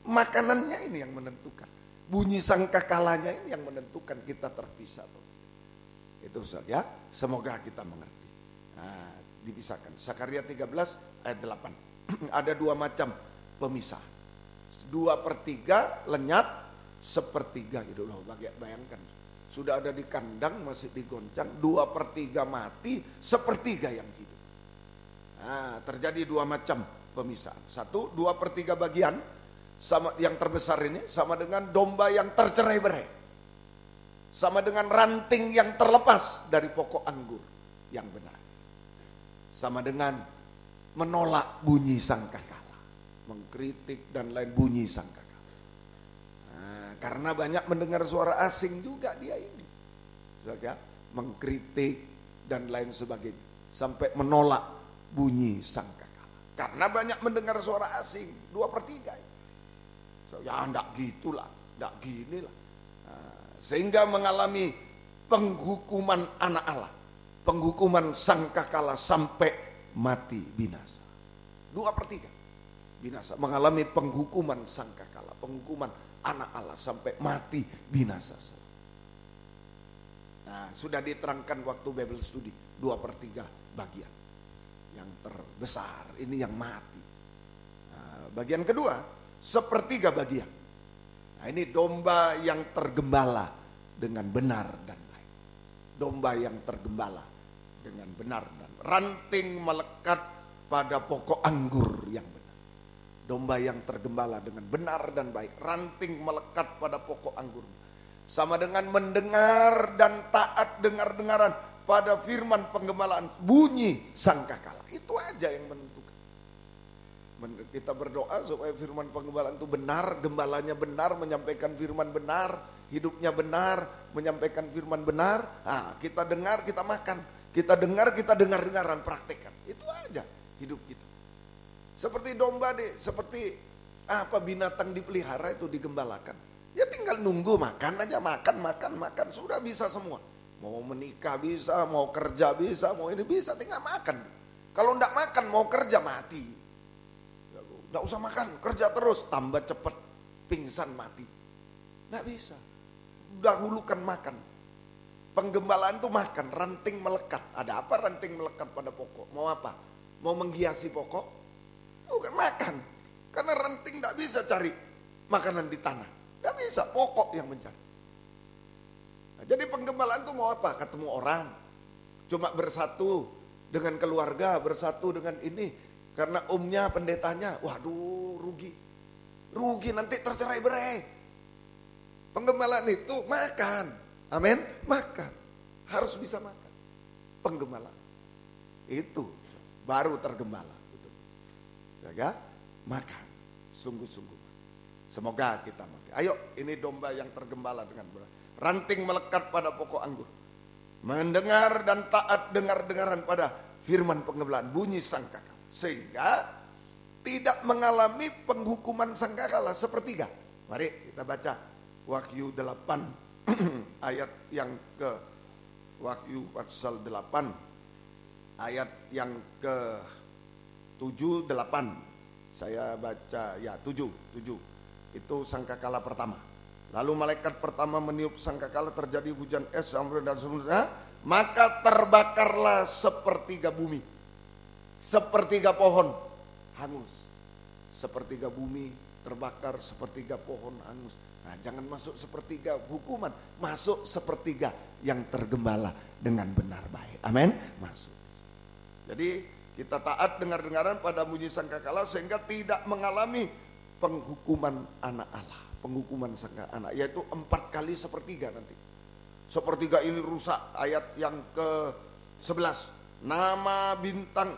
Makanannya ini yang menentukan. Bunyi sangkakalanya ini yang menentukan kita terpisah atau tidak. Itu saja. Semoga kita mengerti. Nah, dipisahkan. Sakaria 13 ayat 8. Ada dua macam pemisahan. 2/3 lenyap. 1/3 gitu loh, bayangkan sudah ada di kandang masih digoncang, 2/3 mati, 1/3 yang hidup. Nah, terjadi dua macam pemisahan. 2/3 bagian sama yang terbesar ini sama dengan domba yang tercerai-berai, sama dengan ranting yang terlepas dari pokok anggur yang benar, sama dengan menolak bunyi sangkakala, mengkritik dan lain bunyi sangkakala. Karena banyak mendengar suara asing juga dia ini. Mengkritik dan lain sebagainya. Sampai menolak bunyi sangkakala. Karena banyak mendengar suara asing. 2/3. Ya enggak gitulah. Enggak ginilah. Sehingga mengalami penghukuman anak Allah. Penghukuman sangkakala sampai mati binasa. 2/3. Binasa. Mengalami penghukuman sangkakala. Penghukuman anak Allah sampai mati binasa. Nah, sudah diterangkan waktu Bible Study 2/3 bagian yang terbesar ini yang mati. Nah, bagian kedua 1/3 bagian. Nah, ini domba yang tergembala dengan benar dan baik. Domba yang tergembala dengan benar dan ranting melekat pada pokok anggur yang benar. Domba yang tergembala dengan benar dan baik. Ranting melekat pada pokok anggur. Sama dengan mendengar dan taat dengar-dengaran pada firman penggembalaan. Bunyi sangkakala. Itu aja yang menentukan. Kita berdoa supaya firman penggembalaan itu benar. Gembalanya benar, menyampaikan firman benar. Hidupnya benar, menyampaikan firman benar. Nah, kita dengar, kita makan. Kita dengar-dengaran, praktekkan. Itu aja hidup kita. Seperti domba seperti apa binatang dipelihara itu digembalakan. Ya tinggal nunggu makan aja, makan, sudah bisa semua. Mau menikah bisa, mau kerja bisa, mau ini bisa, tinggal makan. Kalau enggak makan mau kerja mati. Enggak usah makan, kerja terus, tambah cepat pingsan mati. Enggak bisa. Dahulukan makan. Penggembalaan itu makan, ranting melekat. Ada apa ranting melekat pada pokok? Mau apa? Mau menghiasi pokok? Bukan makan. Karena ranting tidak bisa cari makanan di tanah. Tidak bisa, pokok yang mencari. Nah, jadi penggembalaan itu mau apa? Ketemu orang. Cuma bersatu dengan keluarga, bersatu dengan ini. Karena omnya, pendetanya, waduh rugi. Rugi nanti tercerai berai. Penggembalaan itu makan. Amin, makan. Harus bisa makan. Penggembalaan. Itu baru tergembala. Ya, makan. Sungguh-sungguh. Semoga kita makan. Ayo, ini domba yang tergembala dengan benar. Ranting melekat pada pokok anggur. Mendengar dan taat dengar-dengaran pada firman penggembalaan. Bunyi sangkakala. Sehingga tidak mengalami penghukuman sangkakala sepertiga. Mari kita baca Wahyu 8. Ayat yang ke Wahyu pasal 8 ayat yang ke 7, 8. Saya baca ya 7 itu sangkakala pertama. Lalu malaikat pertama meniup sangkakala, terjadi hujan es dan semuanya, maka terbakarlah sepertiga bumi, sepertiga pohon hangus. Sepertiga bumi terbakar, sepertiga pohon hangus. Nah, jangan masuk sepertiga hukuman, masuk sepertiga yang tergembala dengan benar baik. Amin. Masuk. Jadi kita taat dengar-dengaran pada bunyi sangkakala sehingga tidak mengalami penghukuman anak Allah, penghukuman sangka anak, yaitu 4 kali sepertiga nanti. Sepertiga ini rusak. Ayat yang ke-11. Nama bintang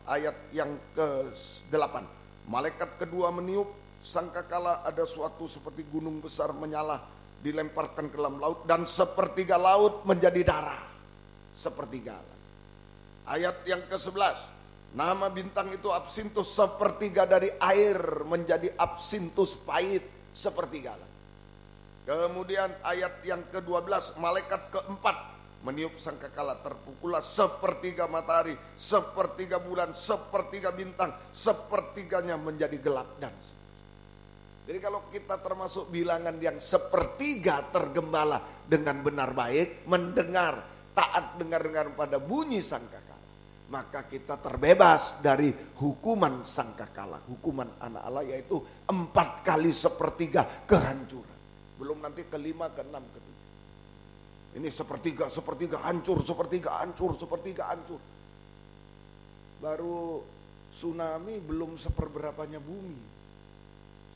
ayat yang ke-8. Malaikat kedua meniup sangkakala, ada suatu seperti gunung besar menyala, dilemparkan ke dalam laut, dan sepertiga laut menjadi darah. Sepertiga. Ayat yang ke-11, nama bintang itu absintus, sepertiga dari air menjadi absintus pahit, sepertiga. Kemudian ayat yang ke-12, malaikat keempat meniup sangkakala, terpukullah sepertiga matahari, sepertiga bulan, sepertiga bintang, sepertiganya menjadi gelap dan jadi kalau kita termasuk bilangan yang sepertiga tergembala dengan benar baik, mendengar, taat dengar-dengar pada bunyi sangkakala, maka kita terbebas dari hukuman sangkakala, hukuman anak Allah, yaitu 4 kali sepertiga kehancuran. Belum nanti ke-5, ke-6, ke-7. Ini sepertiga hancur, sepertiga hancur. Baru tsunami belum seperberapanya bumi.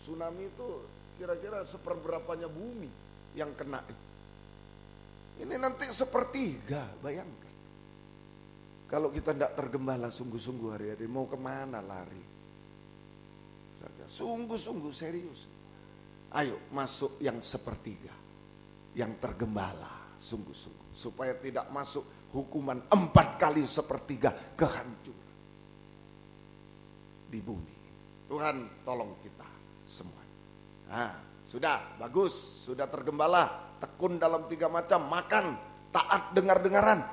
Tsunami itu kira-kira seperberapanya bumi yang kena. Ini nanti sepertiga, bayangkan. Kalau kita tidak tergembala sungguh-sungguh hari-hari, mau kemana lari? Sungguh-sungguh serius. Ayo masuk yang sepertiga, yang tergembala sungguh-sungguh. Supaya tidak masuk hukuman 4 kali sepertiga kehancuran di bumi. Tuhan tolong kita semua. Nah, sudah bagus, sudah tergembala, tekun dalam 3 macam, makan, taat dengar-dengaran,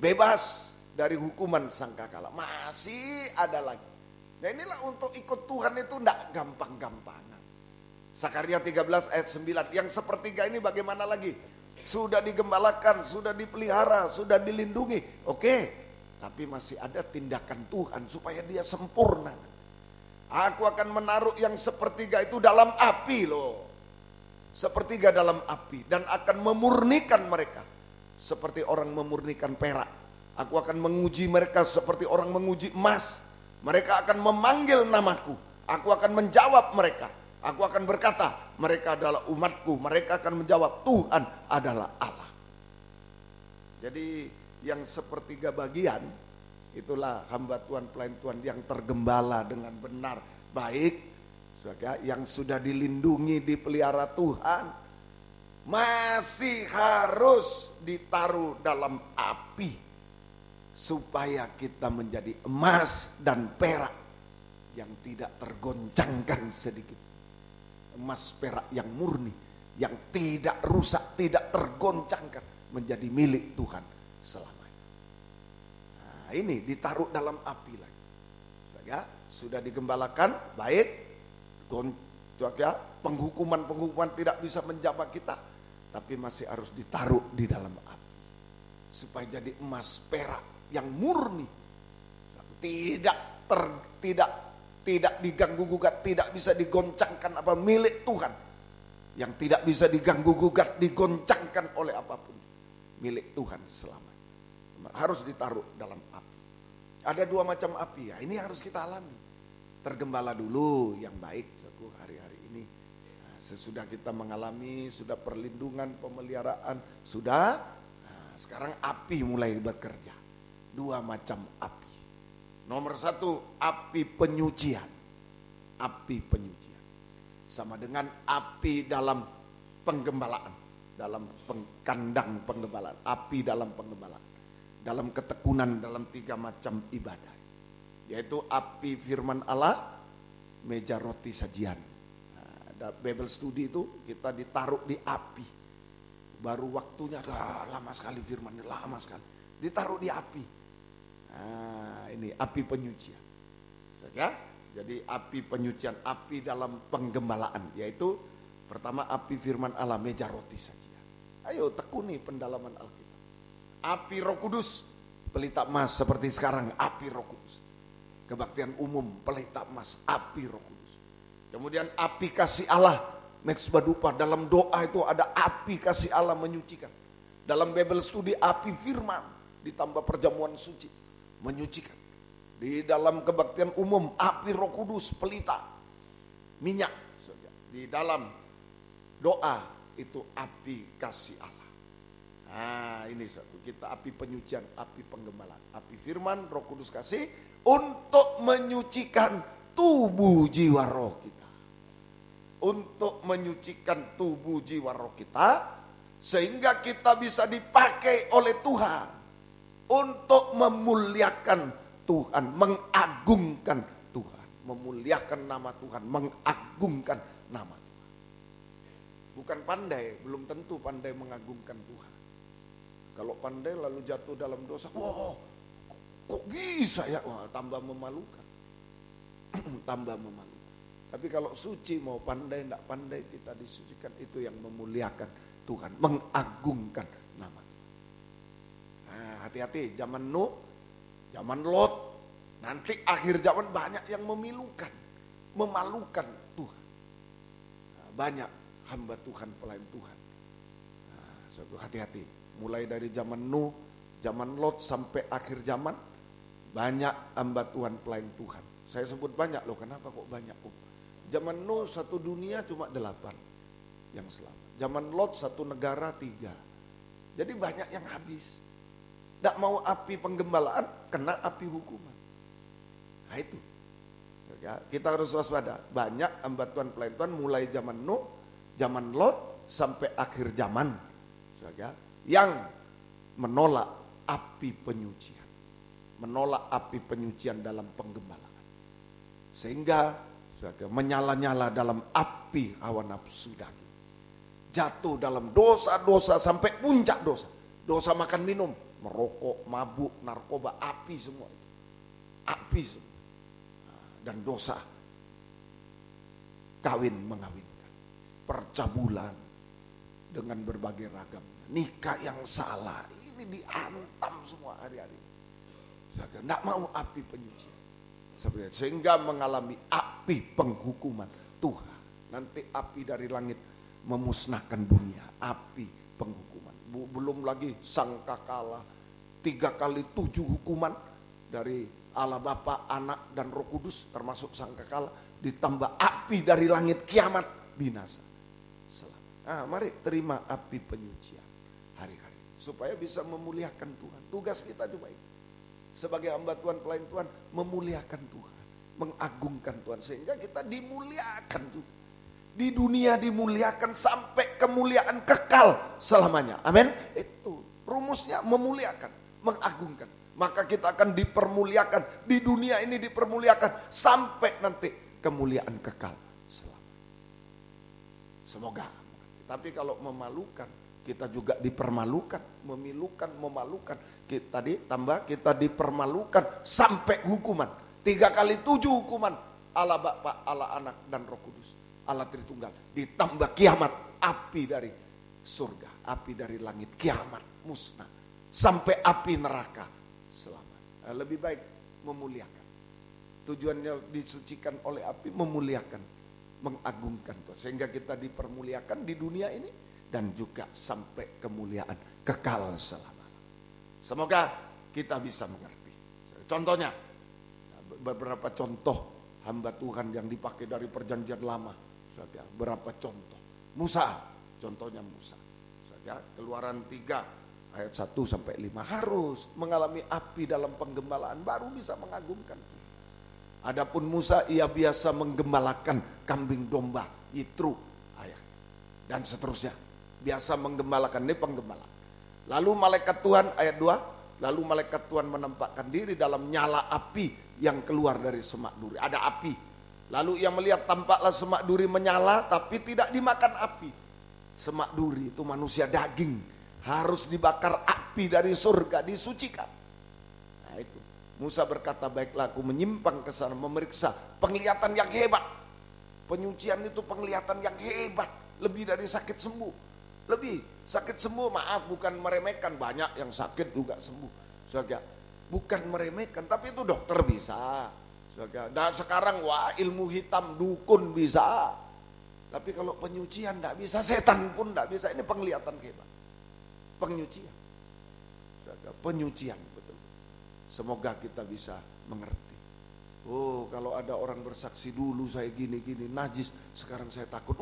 bebas dari hukuman sangkakala. Masih ada lagi. Nah, inilah untuk ikut Tuhan itu tidak gampang-gampangan. Sakaria 13 ayat 9, yang sepertiga ini bagaimana lagi? Sudah digembalakan, sudah dipelihara, sudah dilindungi. Oke, tapi masih ada tindakan Tuhan supaya dia sempurna. Aku akan menaruh yang sepertiga itu dalam api loh. Sepertiga dalam api. Dan akan memurnikan mereka. Seperti orang memurnikan perak. Aku akan menguji mereka seperti orang menguji emas. Mereka akan memanggil namaku. Aku akan menjawab mereka. Aku akan berkata, mereka adalah umatku. Mereka akan menjawab, Tuhan adalah Allah. Jadi yang sepertiga bagian, itulah hamba Tuhan, pelayan Tuhan yang tergembala dengan benar, baik, yang sudah dilindungi, dipelihara Tuhan, masih harus ditaruh dalam api. supaya kita menjadi emas dan perak yang tidak tergoncangkan sedikit. Emas perak yang murni, yang tidak rusak, tidak tergoncangkan, menjadi milik Tuhan selamanya. Nah, ini ditaruh dalam api lagi. Ya, sudah digembalakan, baik. Penghukuman tidak bisa menjamah kita, tapi masih harus ditaruh di dalam api supaya jadi emas perak yang murni, tidak diganggu gugat, tidak bisa digoncangkan, apa, milik Tuhan yang tidak bisa diganggu gugat, digoncangkan oleh apapun, milik Tuhan selamanya. Harus ditaruh dalam api. Ada dua macam api, ya ini harus kita alami. Tergembala dulu yang baik hari-hari ini. Nah, sesudah kita mengalami, sudah perlindungan, pemeliharaan, sudah. Nah, sekarang api mulai bekerja. Dua macam api. Nomor satu, api penyucian. Api penyucian. Sama dengan api dalam penggembalaan. Dalam kandang penggembalaan. Api dalam penggembalaan. Dalam ketekunan, dalam tiga macam ibadah. Yaitu api firman Allah, meja roti sajian. Nah, Bible study itu kita ditaruh di api. Baru waktunya, lama sekali firman, lama sekali. Ditaruh di api. Nah, ini api penyucian. Ya, jadi api penyucian, api dalam penggembalaan. Yaitu pertama api firman Allah, meja roti sajian. Ayo tekuni pendalaman Alkitab. Api Roh Kudus, pelita emas seperti sekarang, api Roh Kudus. Kebaktian umum, pelita emas, api Roh Kudus. Kemudian api kasih Allah, Mezbah Dupa, dalam doa itu ada api kasih Allah menyucikan. Dalam Bible study api firman, ditambah perjamuan suci, menyucikan. Di dalam kebaktian umum api Roh Kudus, pelita, minyak. Di dalam doa itu api kasih Allah. Nah, ini satu, kita api penyucian, api penggembalaan, api firman, Roh Kudus kasih untuk menyucikan tubuh jiwa roh kita. Untuk menyucikan tubuh jiwa roh kita sehingga kita bisa dipakai oleh Tuhan untuk memuliakan Tuhan, mengagungkan Tuhan, memuliakan nama Tuhan, mengagungkan nama Tuhan. Bukan pandai, belum tentu pandai mengagungkan Tuhan. Kalau pandai lalu jatuh dalam dosa, kok bisa ya? Wah, tambah memalukan. Tambah memalukan. Tapi kalau suci mau pandai tidak pandai kita disucikan, itu yang memuliakan Tuhan, mengagungkan nama Tuhan. Nah, hati-hati, zaman Nuh, zaman Lot, nanti akhir zaman banyak yang memalukan Tuhan. Nah, banyak hamba Tuhan, pelayan Tuhan. Nah, suatu hati-hati. Mulai dari zaman Nuh, zaman Lot sampai akhir zaman, banyak hamba Tuhan, pelayan Tuhan. Saya sebut banyak loh, kenapa kok banyak? Zaman Nuh satu dunia cuma 8 yang selamat. Zaman Lot satu negara 3. Jadi banyak yang habis. Tidak mau api penggembalaan, kena api hukuman. Nah itu. Ya, kita harus waspada. Banyak hamba Tuhan, pelayan Tuhan mulai zaman Nuh, zaman Lot sampai akhir zaman. Ya, yang menolak api penyucian. Menolak api penyucian dalam penggembalaan. Sehingga menyala-nyala dalam api hawa nafsu daging. Jatuh dalam dosa-dosa sampai puncak dosa. Dosa makan minum, merokok, mabuk, narkoba, api semua itu. Api semua. Dan dosa kawin mengawinkan. Percabulan dengan berbagai ragam. Nikah yang salah, ini diantam semua hari-hari. Tidak mau api penyucian. Sehingga mengalami api penghukuman Tuhan. Nanti api dari langit memusnahkan dunia. Api penghukuman. Belum lagi sangkakala 3 kali 7 hukuman dari Allah Bapa, Anak dan Roh Kudus, termasuk sangkakala, ditambah api dari langit, kiamat, binasa. Nah, mari terima api penyucian hari-hari supaya bisa memuliakan Tuhan. Tugas kita cuma itu. Sebagai hamba Tuhan, pelayan Tuhan, memuliakan Tuhan, mengagungkan Tuhan, sehingga kita dimuliakan juga. Di dunia dimuliakan sampai kemuliaan kekal selamanya. Amin. Itu rumusnya, memuliakan, mengagungkan. maka kita akan dipermuliakan. Di dunia ini dipermuliakan sampai nanti kemuliaan kekal selamanya. Semoga. Tapi kalau memalukan, kita juga dipermalukan. Memalukan. Kita dipermalukan sampai hukuman. 3 kali 7 hukuman. Allah Bapa, Allah Anak, dan Roh Kudus. Allah Tritunggal. Ditambah kiamat, api dari surga, api dari langit, kiamat, musnah. Sampai api neraka selama. Lebih baik memuliakan. Tujuannya disucikan oleh api, memuliakan, mengagungkan. Sehingga kita dipermuliakan di dunia ini dan juga sampai kemuliaan kekal selama-lamanya. Semoga kita bisa mengerti. Contohnya, beberapa contoh hamba Tuhan yang dipakai dari perjanjian lama. Berapa contoh. Musa, contohnya Musa. Keluaran 3 ayat 1 sampai 5 harus mengalami api dalam penggembalaan baru bisa mengagumkan. Adapun Musa, ia biasa menggembalakan kambing domba, Yitro ayahnya, dan seterusnya. Biasa menggembalakan, ini penggembalaan. Lalu malaikat Tuhan ayat 2, lalu malaikat Tuhan menampakkan diri dalam nyala api yang keluar dari semak duri. Ada api. Lalu ia melihat tampaklah semak duri menyala tapi tidak dimakan api. Semak duri itu manusia daging, harus dibakar api dari surga, disucikan. Nah itu. Musa berkata, baiklah aku menyimpang ke sana memeriksa penglihatan yang hebat. Penyucian itu penglihatan yang hebat, lebih dari sakit sembuh. Lebih sakit sembuh, maaf, bukan meremehkan, banyak yang sakit juga sembuh. Saudara, bukan meremehkan, tapi itu dokter bisa. Saudara, dan sekarang wah ilmu hitam dukun bisa. Tapi kalau penyucian tidak bisa, setan pun tidak bisa. Ini penglihatan hebat. Penyucian. Saudara, penyucian betul. Semoga kita bisa mengerti. Oh, kalau ada orang bersaksi dulu saya gini-gini najis, sekarang saya takut.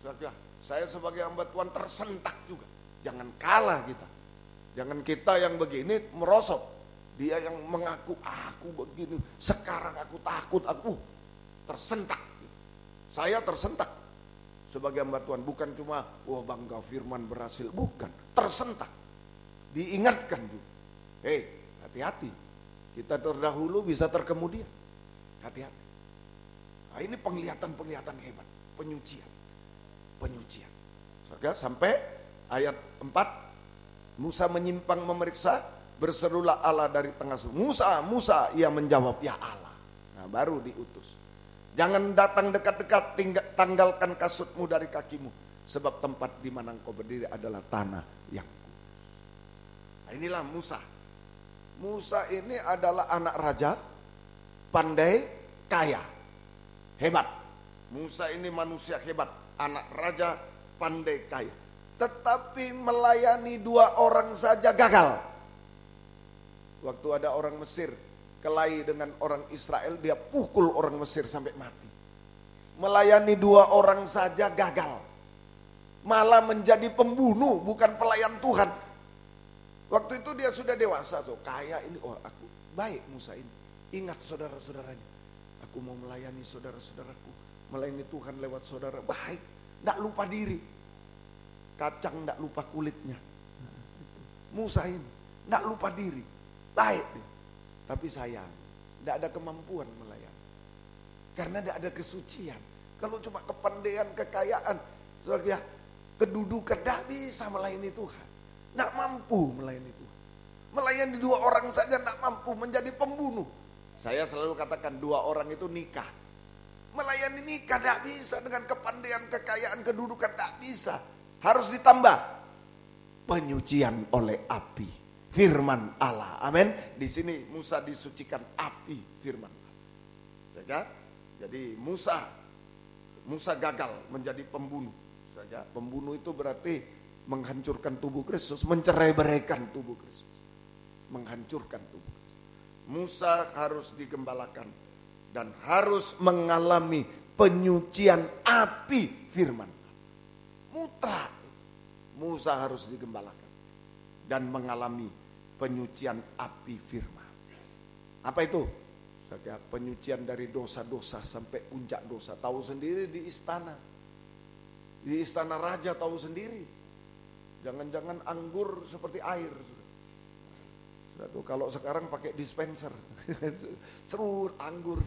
Saudara, saya sebagai hamba Tuhan tersentak juga. Jangan kalah kita. Jangan kita yang begini merosot. Dia yang mengaku aku begini. Sekarang aku takut. Aku tersentak. Saya tersentak sebagai hamba Tuhan. Bukan cuma bangga firman berhasil. Bukan. Tersentak. Diingatkan juga. Hati-hati. Kita terdahulu bisa terkemudian. Hati-hati. Nah, ini penglihatan hebat. Penyucian. Sampai ayat 4, Musa menyimpang memeriksa, berserulah Allah dari tengah sungai. Musa, ia menjawab, ya Allah. Nah baru diutus. Jangan datang dekat-dekat, tanggalkan kasutmu dari kakimu. Sebab tempat di mana engkau berdiri adalah tanah yang kudus. Nah, inilah Musa. Musa ini adalah anak raja, pandai, kaya, hebat. Musa ini manusia hebat, anak raja, pandai, kaya. Tetapi melayani 2 orang saja gagal. Waktu ada orang Mesir kelahi dengan orang Israel, dia pukul orang Mesir sampai mati. Melayani 2 orang saja gagal. Malah menjadi pembunuh, bukan pelayan Tuhan. Waktu itu dia sudah dewasa, kaya ini, aku baik Musa ini. Ingat saudara-saudaranya, aku mau melayani saudara-saudaraku, melayani Tuhan lewat saudara, baik, tidak lupa diri. Kacang tidak lupa kulitnya. Musa ini tidak lupa diri, baik. Tapi sayang, tidak ada kemampuan melayani. Karena tidak ada kesucian. Kalau cuma kepandaian, kekayaan, saudara, kedudukan, tidak bisa melayani Tuhan. Tidak mampu melayani Tuhan. Melayani 2 orang saja tidak mampu, menjadi pembunuh. Saya selalu katakan 2 orang itu nikah. Melayani nikah tidak bisa dengan kepandaian, kekayaan, kedudukan, tidak bisa. Harus ditambah penyucian oleh api, firman Allah. Amin. Di sini Musa disucikan api firman Allah. Jadi Musa gagal menjadi pembunuh. Pembunuh itu berarti menghancurkan tubuh Kristus, mencerai-beraikan tubuh Kristus, menghancurkan tubuh Kristus. Musa harus digembalakan dan harus mengalami penyucian api firman. Mutlak Musa harus digembalakan dan mengalami penyucian api firman. Apa itu? Penyucian dari dosa-dosa sampai puncak dosa. Tahu sendiri di istana. Di istana raja tahu sendiri. Jangan-jangan anggur seperti air. Kalau sekarang pakai dispenser, serut anggur,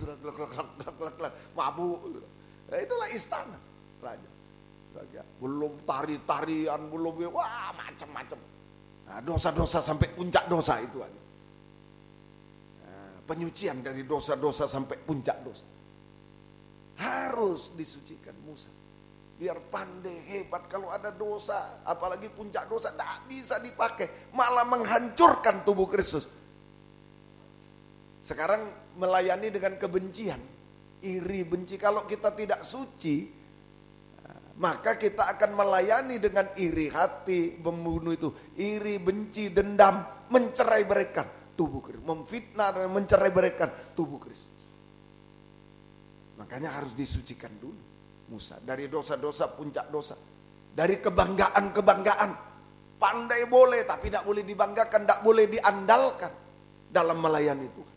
mabuk. Nah, itulah istana raja. Belum tari-tarian, belum wah macam-macam. Nah, dosa-dosa sampai puncak dosa itu aja. Nah, penyucian dari dosa-dosa sampai puncak dosa. Harus disucikan Musa. Biar pandai, hebat. Kalau ada dosa, apalagi puncak dosa, tidak bisa dipakai. Malah menghancurkan tubuh Kristus. Sekarang melayani dengan kebencian, iri, benci. Kalau kita tidak suci, maka kita akan melayani dengan iri hati, membunuh itu. Iri, benci, dendam, mencerai-beraikan tubuh Kristus. Memfitnah dan mencerai-beraikan tubuh Kristus. Makanya harus disucikan dulu Musa. Dari dosa-dosa, puncak dosa. Dari kebanggaan-kebanggaan. Pandai boleh, tapi tidak boleh dibanggakan, tidak boleh diandalkan dalam melayani Tuhan.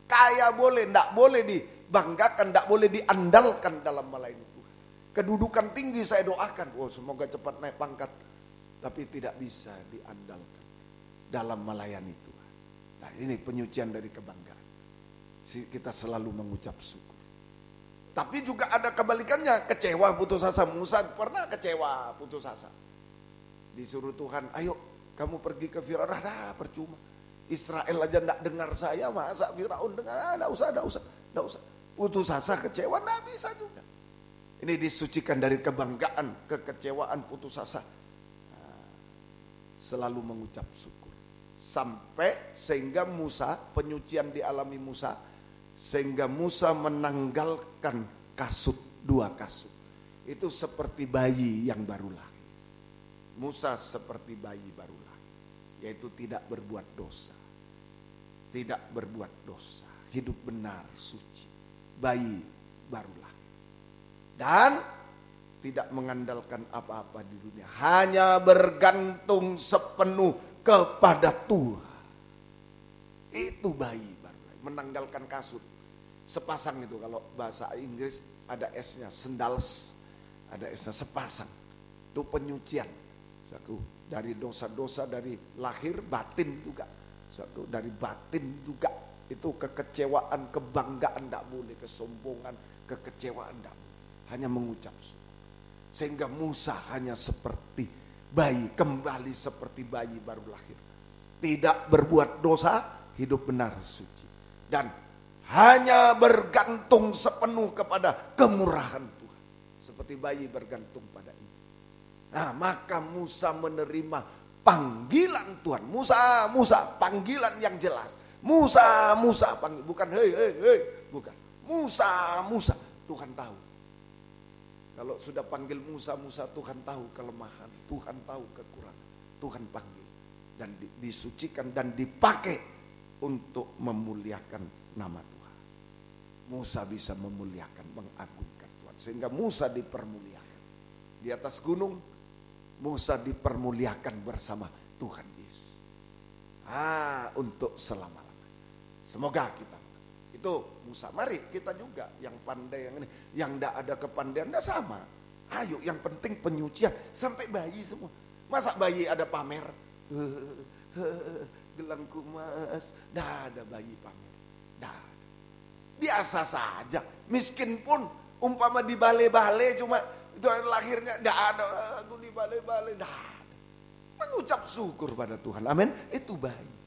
Kaya boleh, tidak boleh dibanggakan, tidak boleh diandalkan dalam melayani Tuhan. Kedudukan tinggi saya doakan, semoga cepat naik pangkat. Tapi tidak bisa diandalkan dalam melayani Tuhan. Nah, ini penyucian dari kebanggaan. Kita selalu mengucap syukur. Tapi juga ada kebalikannya, kecewa putus asa. Musa pernah kecewa putus asa. Disuruh Tuhan, ayo kamu pergi ke Firaun. Dah percuma. Israel aja tidak dengar saya, masa Firaun dengar? Tidak usah. Putus asa, kecewa, tidak bisa juga. Ini disucikan dari kebanggaan, kekecewaan, putus asa. Selalu mengucap syukur. Sampai sehingga Musa, penyucian dialami Musa, sehingga Musa menanggalkan kasut, 2 kasut. Itu seperti bayi yang baru lahir. Musa seperti bayi baru lahir, yaitu tidak berbuat dosa. Tidak berbuat dosa, hidup benar, suci. Bayi baru lahir. Dan tidak mengandalkan apa-apa di dunia. Hanya bergantung sepenuh kepada Tuhan. Itu bayi baru lahir, menanggalkan kasut. Sepasang itu, kalau bahasa Inggris ada S-nya, sandals, ada S-nya, sepasang. Itu penyucian. Suatu dari dosa-dosa, dari lahir, batin juga. Suatu dari batin juga. Itu kekecewaan, kebanggaan tidak boleh, kesombongan, kekecewaan tidak boleh. Hanya mengucap syukur. Sehingga Musa hanya seperti bayi, kembali seperti bayi baru lahir. Tidak berbuat dosa, hidup benar, suci. Dan hanya bergantung sepenuh kepada kemurahan Tuhan. Seperti bayi bergantung pada ini. Nah, maka Musa menerima panggilan Tuhan. Musa, panggilan yang jelas. Musa, panggil. Bukan hei, bukan. Musa, Tuhan tahu. Kalau sudah panggil Musa, Tuhan tahu kelemahan. Tuhan tahu kekurangan. Tuhan panggil. Dan disucikan dan dipakai untuk memuliakan nama Tuhan. Musa bisa memuliakan, mengagungkan Tuhan. Sehingga Musa dipermuliakan. Di atas gunung, Musa dipermuliakan bersama Tuhan Yesus. Untuk selama-lamanya. Semoga kita. Itu Musa. Mari kita juga yang pandai, yang ini. Yang tidak ada kepandaian, tidak sama. Ayo, yang penting penyucian. Sampai bayi semua. Masa bayi ada pamer? Gelangku mas. Tidak ada bayi pamer. Tidak ada. Biasa saja. Miskin pun umpama di balai-balai cuma itu lahirnya tidak ada. Aku di balai-balai tidak ada. Mengucap syukur pada Tuhan. Amin. Itu bayi.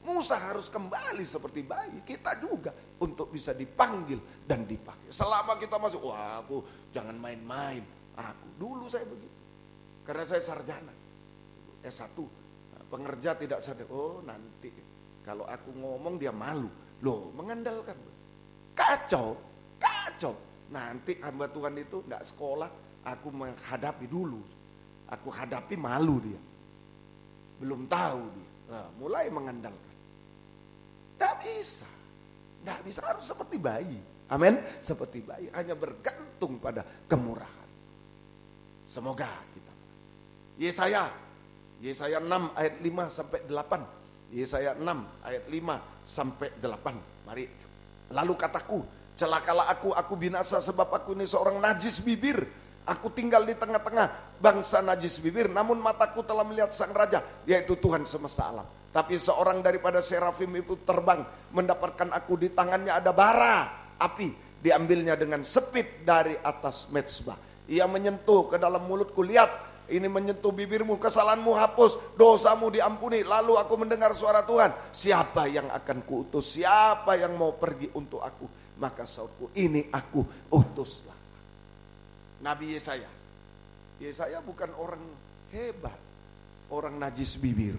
Musa harus kembali seperti bayi. Kita juga untuk bisa dipanggil dan dipakai. Selama kita masuk, aku jangan main-main. Aku dulu saya begitu. Karena saya sarjana S1. Pengerja tidak sadar. Nanti kalau aku ngomong dia malu. Loh, mengandalkan. Kacau. Nanti hamba Tuhan itu enggak sekolah, aku menghadapi dulu. Aku hadapi malu dia. Belum tahu dia. Mulai mengandalkan. Tidak bisa, harus seperti bayi. Amin. Seperti bayi, hanya bergantung pada kemurahan. Semoga kita. Yesaya 6 ayat 5 sampai 8. Yesaya 6 ayat 5 sampai 8. Mari. Lalu kataku, celakalah aku binasa sebab aku ini seorang najis bibir. Aku tinggal di tengah-tengah bangsa najis bibir, namun mataku telah melihat sang raja, yaitu Tuhan semesta alam. Tapi seorang daripada serafim itu terbang, mendapatkan aku, di tangannya ada bara api, diambilnya dengan sepit dari atas mezbah. Ia menyentuh ke dalam mulutku, lihat, ini menyentuh bibirmu, kesalahanmu hapus, dosamu diampuni. Lalu aku mendengar suara Tuhan, siapa yang akan kuutus, siapa yang mau pergi untuk aku? Maka saudku, ini aku, utuslah. Nabi Yesaya. Yesaya bukan orang hebat, orang najis bibir.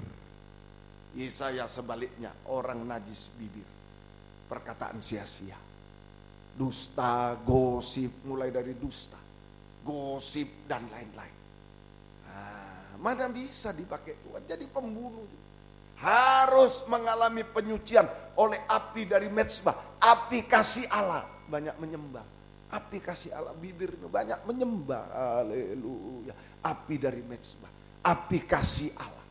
Yesaya sebaliknya, orang najis bibir. Perkataan sia-sia, dusta, gosip, mulai dari dusta, gosip dan lain-lain. Mana bisa dipakai Tuhan? Jadi pembunuh. Harus mengalami penyucian oleh api dari mezbah, api kasih Allah. Banyak menyembah api kasih Allah, bibir banyak menyembah. Haleluya. Api dari mezbah, api kasih Allah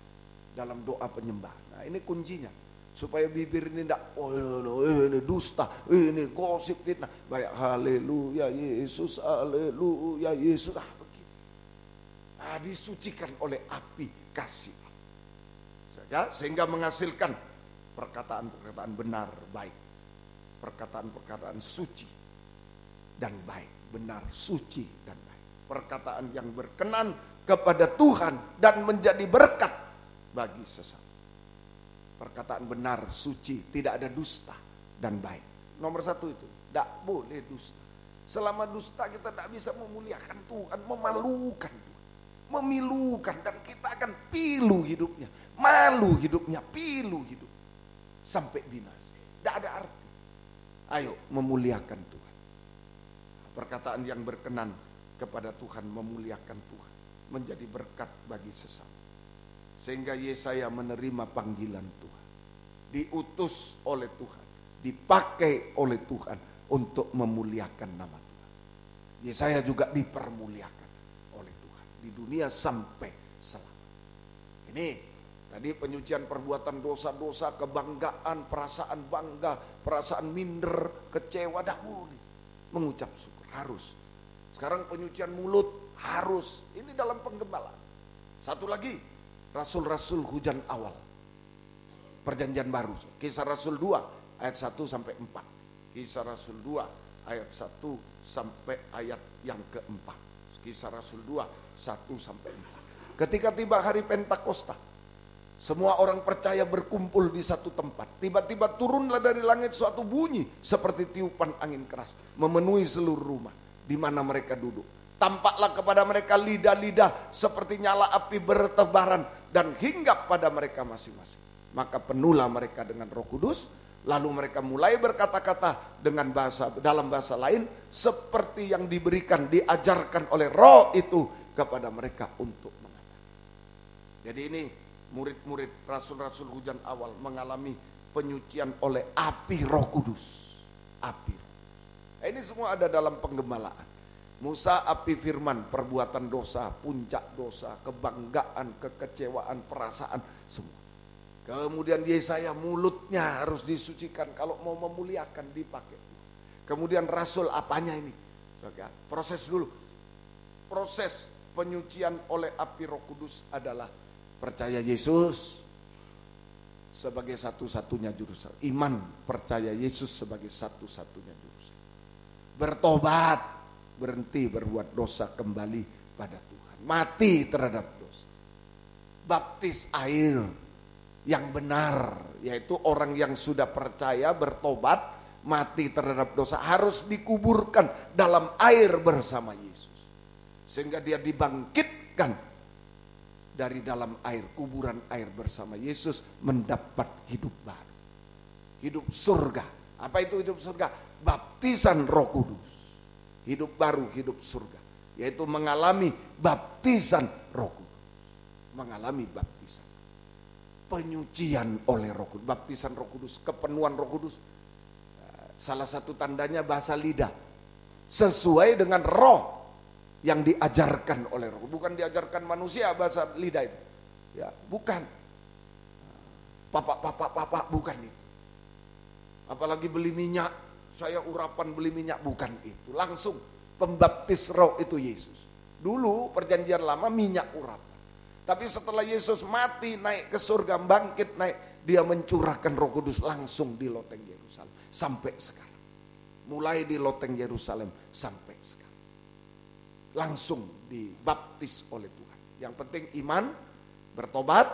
dalam doa penyembahan. Nah, ini kuncinya supaya bibir ini tidak ini dusta, ini gosip, fitnah. Banyak haleluya Yesus, haleluya Yesus. Begitu. Disucikan oleh api kasih Allah. Sehingga menghasilkan perkataan-perkataan benar, baik. Perkataan-perkataan suci dan baik, benar, suci dan baik. Perkataan yang berkenan kepada Tuhan dan menjadi berkat bagi sesama. Perkataan benar, suci, tidak ada dusta dan baik. Nomor satu itu, tidak boleh dusta. Selama dusta kita tidak bisa memuliakan Tuhan, memalukan Tuhan, memilukan, dan kita akan pilu hidupnya, malu hidupnya, pilu hidup sampai binasa. Tidak ada arti. Ayo memuliakan Tuhan. Perkataan yang berkenan kepada Tuhan, memuliakan Tuhan, menjadi berkat bagi sesama. Sehingga Yesaya menerima panggilan Tuhan, diutus oleh Tuhan, dipakai oleh Tuhan untuk memuliakan nama Tuhan. Yesaya juga dipermuliakan oleh Tuhan di dunia sampai selama. Ini tadi penyucian perbuatan dosa-dosa, kebanggaan, perasaan bangga, perasaan minder, kecewa, tidak boleh. Mengucap syukur harus. Sekarang penyucian mulut harus. Ini dalam penggembalaan. Satu lagi, rasul-rasul hujan awal. Perjanjian baru. Kisah Rasul 2 ayat 1 sampai 4. Kisah Rasul 2 ayat 1 sampai ayat yang keempat. Kisah Rasul 2 1 sampai 4. Ketika tiba hari Pentakosta, semua orang percaya berkumpul di satu tempat. Tiba-tiba turunlah dari langit suatu bunyi seperti tiupan angin keras, memenuhi seluruh rumah di mana mereka duduk. Tampaklah kepada mereka lidah-lidah seperti nyala api bertebaran dan hinggap pada mereka masing-masing. Maka penuhlah mereka dengan Roh Kudus, lalu mereka mulai berkata-kata dengan dalam bahasa lain seperti yang diberikan, diajarkan oleh Roh itu kepada mereka untuk mengatakan. Jadi ini murid-murid rasul-rasul hujan awal mengalami penyucian oleh api Roh Kudus. Api. Ini semua ada dalam penggembalaan. Musa api firman, perbuatan dosa, puncak dosa, kebanggaan, kekecewaan, perasaan, semua. Kemudian Yesaya mulutnya harus disucikan kalau mau memuliakan, dipakai. Kemudian rasul apanya ini? Proses dulu. Proses penyucian oleh api Roh Kudus adalah percaya Yesus sebagai satu-satunya juru selamat. Iman, percaya Yesus sebagai satu-satunya juru selamat. Bertobat, berhenti berbuat dosa, kembali pada Tuhan. Mati terhadap dosa. Baptis air yang benar, yaitu orang yang sudah percaya, bertobat, mati terhadap dosa, harus dikuburkan dalam air bersama Yesus. Sehingga dia dibangkitkan dari dalam air, kuburan air bersama Yesus, mendapat hidup baru. Hidup surga. Apa itu hidup surga? Baptisan Roh Kudus. Hidup baru, hidup surga. Yaitu mengalami baptisan Roh Kudus. Mengalami baptisan. Penyucian oleh Roh Kudus. Baptisan Roh Kudus, kepenuhan Roh Kudus. Salah satu tandanya bahasa lidah. Sesuai dengan roh yang diajarkan oleh Roh. Bukan diajarkan manusia bahasa lidah itu. Ya, bukan. Papa, bukan itu. Apalagi beli minyak, saya urapan beli minyak, bukan itu. Langsung pembaptis roh itu Yesus. Dulu perjanjian lama minyak urapan. Tapi setelah Yesus mati, naik ke surga, bangkit, naik, dia mencurahkan Roh Kudus langsung di loteng Yerusalem. Sampai sekarang. Mulai di loteng Yerusalem sampai sekarang. Langsung dibaptis oleh Tuhan. Yang penting iman, bertobat,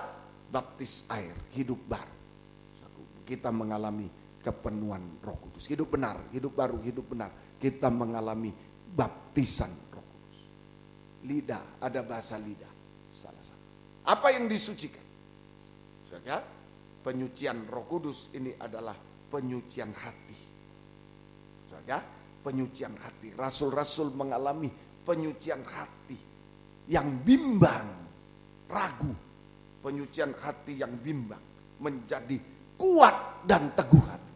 baptis air, hidup baru. Kita mengalami kepenuhan Roh Kudus. Hidup benar, hidup baru, hidup benar. Kita mengalami baptisan Roh Kudus. Lidah, ada bahasa lidah. Salah satu. Apa yang disucikan? Saudara, penyucian Roh Kudus ini adalah penyucian hati. Saudara, penyucian hati. Rasul-rasul mengalami penyucian hati yang bimbang, ragu. Penyucian hati yang bimbang menjadi kuat dan teguh hati.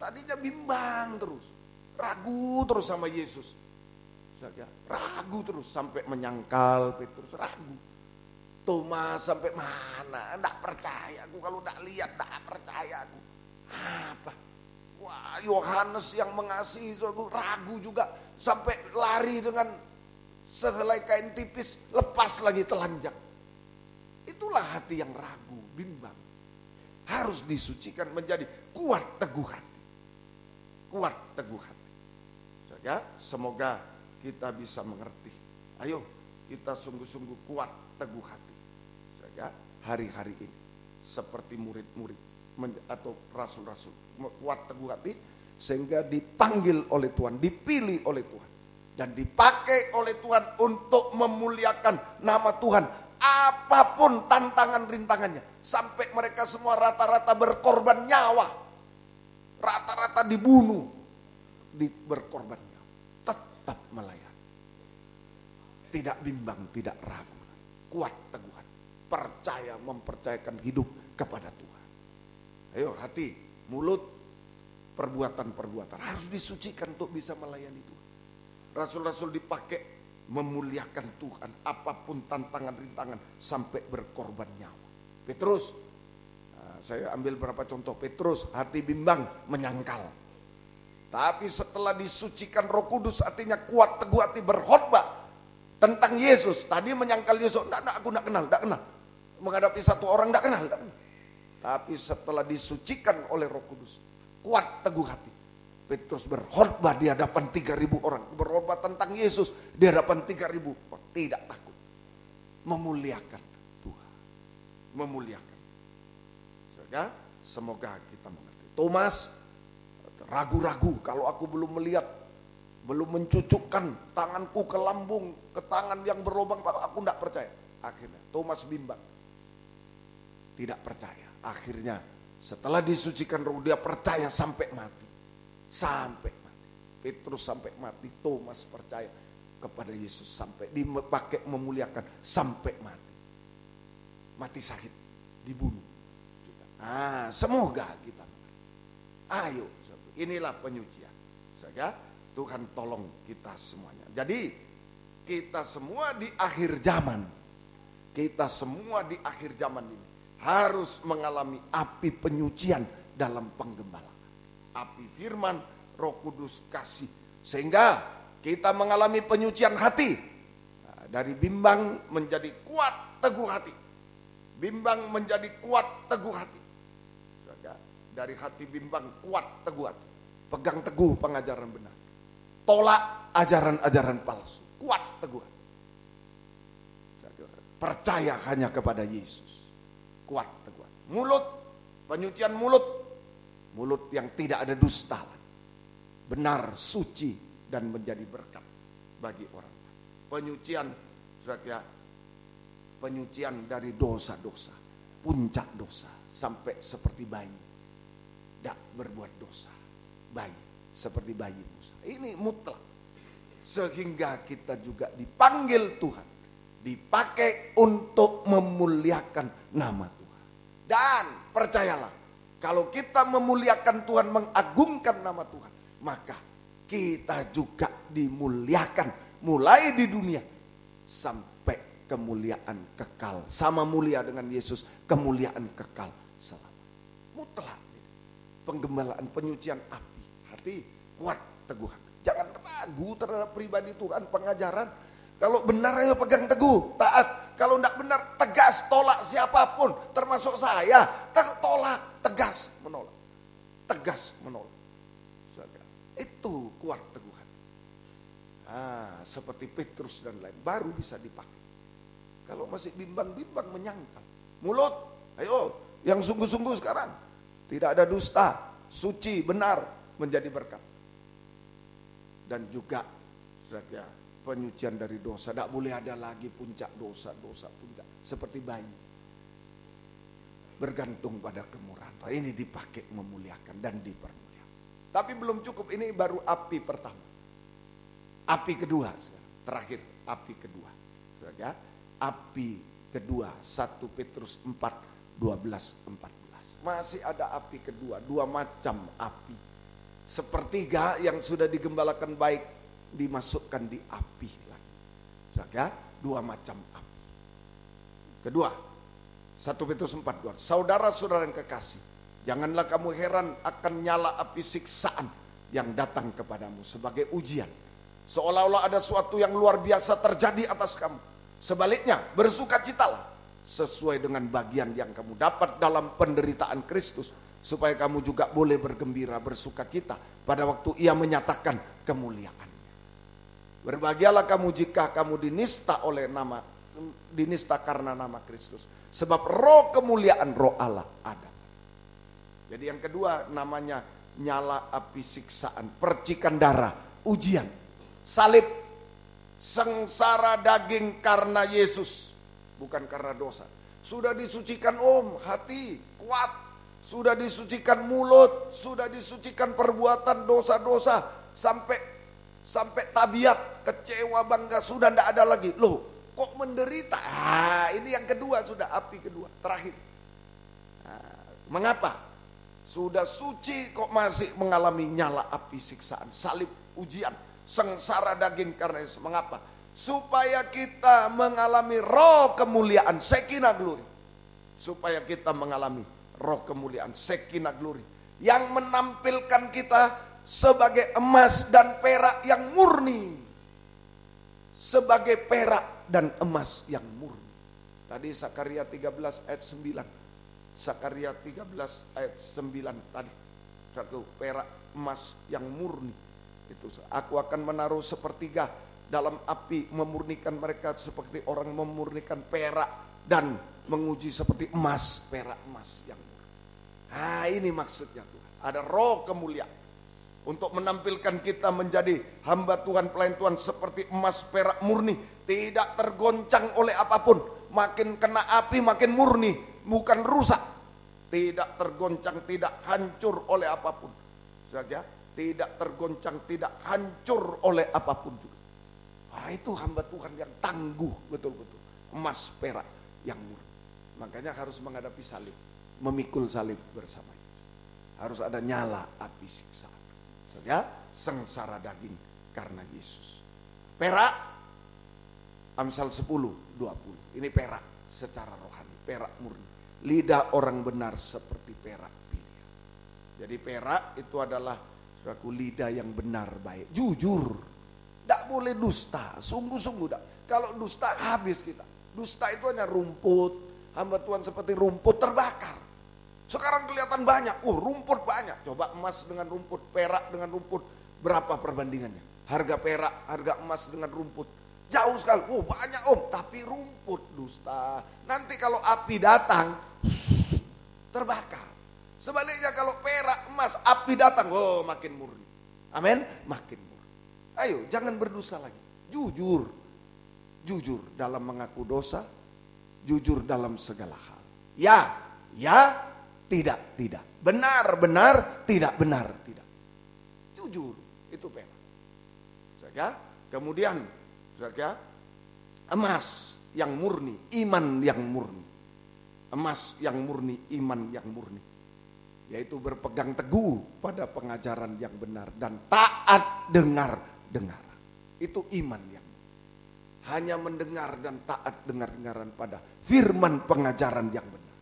Tadinya bimbang terus, ragu terus sama Yesus. Ragu terus sampai menyangkal Petrus, ragu. Thomas sampai mana? Enggak percaya aku, kalau enggak lihat enggak percaya aku. Apa? Wah, Yohanes yang mengasihi aku ragu juga sampai lari dengan sehelai kain tipis, lepas lagi telanjang. Itulah hati yang ragu, bimbang. Harus disucikan menjadi kuat teguh hati. Kuat teguh hati. Semoga kita bisa mengerti. Ayo kita sungguh-sungguh kuat teguh hati. Hari-hari ini seperti murid-murid atau rasul-rasul kuat teguh hati sehingga dipanggil oleh Tuhan, dipilih oleh Tuhan dan dipakai oleh Tuhan untuk memuliakan nama Tuhan. Apapun tantangan rintangannya, sampai mereka semua rata-rata berkorban nyawa, rata-rata dibunuh, berkorban nyawa, tetap melayani, tidak bimbang, tidak ragu, kuat teguhan, percaya, mempercayakan hidup kepada Tuhan. Ayo hati, mulut, perbuatan-perbuatan harus disucikan untuk bisa melayani Tuhan. Rasul-rasul dipakai memuliakan Tuhan, apapun tantangan rintangan sampai berkorban nyawa. Petrus, saya ambil beberapa contoh. Petrus hati bimbang, menyangkal. Tapi setelah disucikan Roh Kudus, artinya kuat teguh hati, berkhotbah tentang Yesus. Tadi menyangkal Yesus, aku enggak kenal. Menghadapi satu orang enggak kenal. Tapi setelah disucikan oleh Roh Kudus, kuat teguh hati, Petrus berkhotbah di hadapan 3.000 orang. Berkhotbah tentang Yesus di hadapan 3.000 orang. Tidak takut. Memuliakan Tuhan. Memuliakan. Semoga kita mengerti. Thomas ragu-ragu, kalau aku belum melihat, belum mencucukkan tanganku ke lambung, ke tangan yang berlubang, aku tidak percaya. Akhirnya Thomas bimbang. Tidak percaya. Akhirnya setelah disucikan Roh, dia percaya sampai mati. Sampai mati. Petrus sampai mati, Thomas percaya kepada Yesus sampai dipakai memuliakan sampai mati. Mati sakit, dibunuh. Semoga kita mengerti. Ayo, inilah penyucian. Tuhan tolong kita semuanya. Jadi kita semua di akhir zaman. Kita semua di akhir zaman ini harus mengalami api penyucian dalam penggembalaan. Api firman, Roh Kudus kasih, sehingga kita mengalami penyucian hati. Dari bimbang menjadi kuat teguh hati. Bimbang menjadi kuat teguh hati. Dari hati bimbang kuat teguh hati. Pegang teguh pengajaran benar. Tolak ajaran-ajaran palsu. Kuat teguh hati. Percaya hanya kepada Yesus. Kuat teguh hati. Mulut, penyucian mulut. Mulut yang tidak ada dusta, benar, suci, dan menjadi berkat bagi orang. Penyucian, penyucian dari dosa-dosa, puncak dosa, sampai seperti bayi, tidak berbuat dosa, bayi, seperti bayi Musa. Ini mutlak, sehingga kita juga dipanggil Tuhan, dipakai untuk memuliakan nama Tuhan. Dan percayalah, kalau kita memuliakan Tuhan, mengagungkan nama Tuhan, maka kita juga dimuliakan. Mulai di dunia sampai kemuliaan kekal. Sama mulia dengan Yesus, kemuliaan kekal selama. Mutlak. Penggembalaan, penyucian api. Hati kuat teguh hati. Jangan ragu terhadap pribadi Tuhan, pengajaran. Kalau benar ayo pegang teguh, taat. Kalau tidak benar tegas, tolak siapapun, termasuk saya. Tolak, tegas, menolak. Tegas, menolak. Itu kuat teguhan. Seperti Petrus dan lain, baru bisa dipakai. Kalau masih bimbang-bimbang menyangkal. Mulut, ayo yang sungguh-sungguh sekarang. Tidak ada dusta, suci, benar, menjadi berkat. Dan juga penyucian dari dosa. Tidak boleh ada lagi puncak dosa-dosa puncak. Seperti bayi. Bergantung pada kemurahan. Ini dipakai memuliakan dan dipermuliakan. Tapi belum cukup, ini baru api pertama. Api kedua sekarang. Terakhir, api kedua. Api kedua, 1 Petrus 4, 12, 14. Masih ada api kedua, 2 macam api. Sepertiga yang sudah digembalakan baik, dimasukkan di api lagi. 2 macam api. Kedua, 1 Petrus 4, 2. Saudara-saudara yang kekasih, janganlah kamu heran akan nyala api siksaan yang datang kepadamu sebagai ujian. Seolah-olah ada sesuatu yang luar biasa terjadi atas kamu. Sebaliknya, bersukacitalah sesuai dengan bagian yang kamu dapat dalam penderitaan Kristus, supaya kamu juga boleh bergembira, bersukacita pada waktu Ia menyatakan kemuliaannya. Berbahagialah kamu jika kamu dinista karena nama Kristus, sebab roh kemuliaan, roh Allah ada. Jadi yang kedua namanya nyala api siksaan, percikan darah, ujian, salib, sengsara daging karena Yesus, bukan karena dosa. Sudah disucikan hati, kuat. Sudah disucikan mulut, sudah disucikan perbuatan dosa-dosa, sampai tabiat, kecewa, bangga, sudah tidak ada lagi. Loh, kok menderita? Ini yang kedua, sudah api kedua, terakhir. Mengapa? Sudah suci kok masih mengalami nyala api siksaan, salib, ujian, sengsara daging karena Yesus. Mengapa? Supaya kita mengalami roh kemuliaan, Shekinah glory. Supaya kita mengalami roh kemuliaan, Shekinah glory, yang menampilkan kita sebagai emas dan perak yang murni. Sebagai perak dan emas yang murni. Tadi Sakaria 13 ayat 9. Sakaria 13 ayat 9 tadi. Satu perak emas yang murni. Itu aku akan menaruh sepertiga dalam api, memurnikan mereka seperti orang memurnikan perak, dan menguji seperti emas, perak emas yang murni. Ini maksudnya Tuhan. Ada roh kemuliaan untuk menampilkan kita menjadi hamba Tuhan, pelayan Tuhan seperti emas perak murni, tidak tergoncang oleh apapun. Makin kena api makin murni, bukan rusak. Tidak tergoncang, tidak hancur oleh apapun. Saja, tidak tergoncang, tidak hancur oleh apapun juga. Itu hamba Tuhan yang tangguh betul-betul. Emas perak yang murni. Makanya harus menghadapi salib, memikul salib bersama Yesus. Harus ada nyala api siksaan. Ya, sengsara daging karena Yesus. Perak, Amsal 10, 20. Ini perak secara rohani, perak murni. Lidah orang benar seperti perak pilihan. Jadi perak itu adalah saudaraku, lidah yang benar, baik, jujur. Tidak boleh dusta, sungguh-sungguh tidak. Kalau dusta habis kita. Dusta itu hanya rumput, hamba Tuhan seperti rumput terbakar. Sekarang kelihatan banyak, rumput banyak. Coba emas dengan rumput, perak dengan rumput, berapa perbandingannya? Harga perak, harga emas dengan rumput, jauh sekali. Banyak tapi rumput, dusta. Nanti kalau api datang, terbakar. Sebaliknya kalau perak, emas, api datang, makin murni. Amin, makin murni. Ayo, jangan berdosa lagi. Jujur, jujur dalam mengaku dosa, jujur dalam segala hal. Ya, tidak. Benar, tidak benar, tidak. Jujur, itu perak. Kemudian, emas yang murni, iman yang murni. Emas yang murni, iman yang murni. Yaitu berpegang teguh pada pengajaran yang benar dan taat dengar. Itu iman yang hanya mendengar dan taat dengar-dengaran pada firman pengajaran yang benar.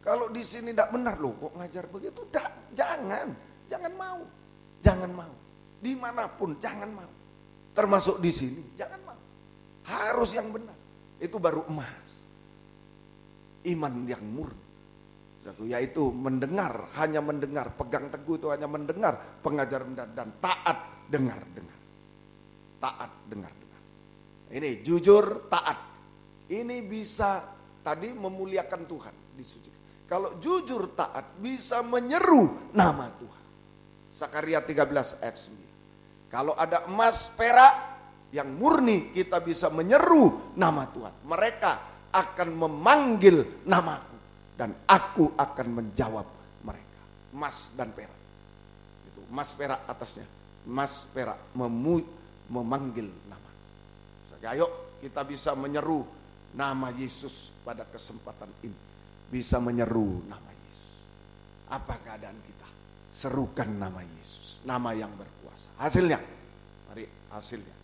Kalau di sini tidak benar, loh kok ngajar begitu? Jangan mau. Dimanapun jangan mau. Termasuk di sini jangan mau. Harus yang benar. Itu baru emas. Iman yang murni. Yaitu mendengar, hanya mendengar. Pegang teguh itu hanya mendengar pengajaran dan taat dengar-dengar. Taat dengar-dengar. Ini jujur taat. Ini bisa tadi memuliakan Tuhan. Disucikan. Kalau jujur taat bisa menyeru nama Tuhan. Sakaria 13 ayat 9. Kalau ada emas perak yang murni, kita bisa menyeru nama Tuhan. Mereka akan memanggil namaku dan aku akan menjawab mereka. Emas dan perak. Itu emas perak atasnya. Emas perak memanggil nama. Ayo kita bisa menyeru nama Yesus pada kesempatan ini. Bisa menyeru nama Yesus. Apa keadaan kita? Serukan nama Yesus. Nama yang berkuasa. Hasilnya. Mari hasilnya.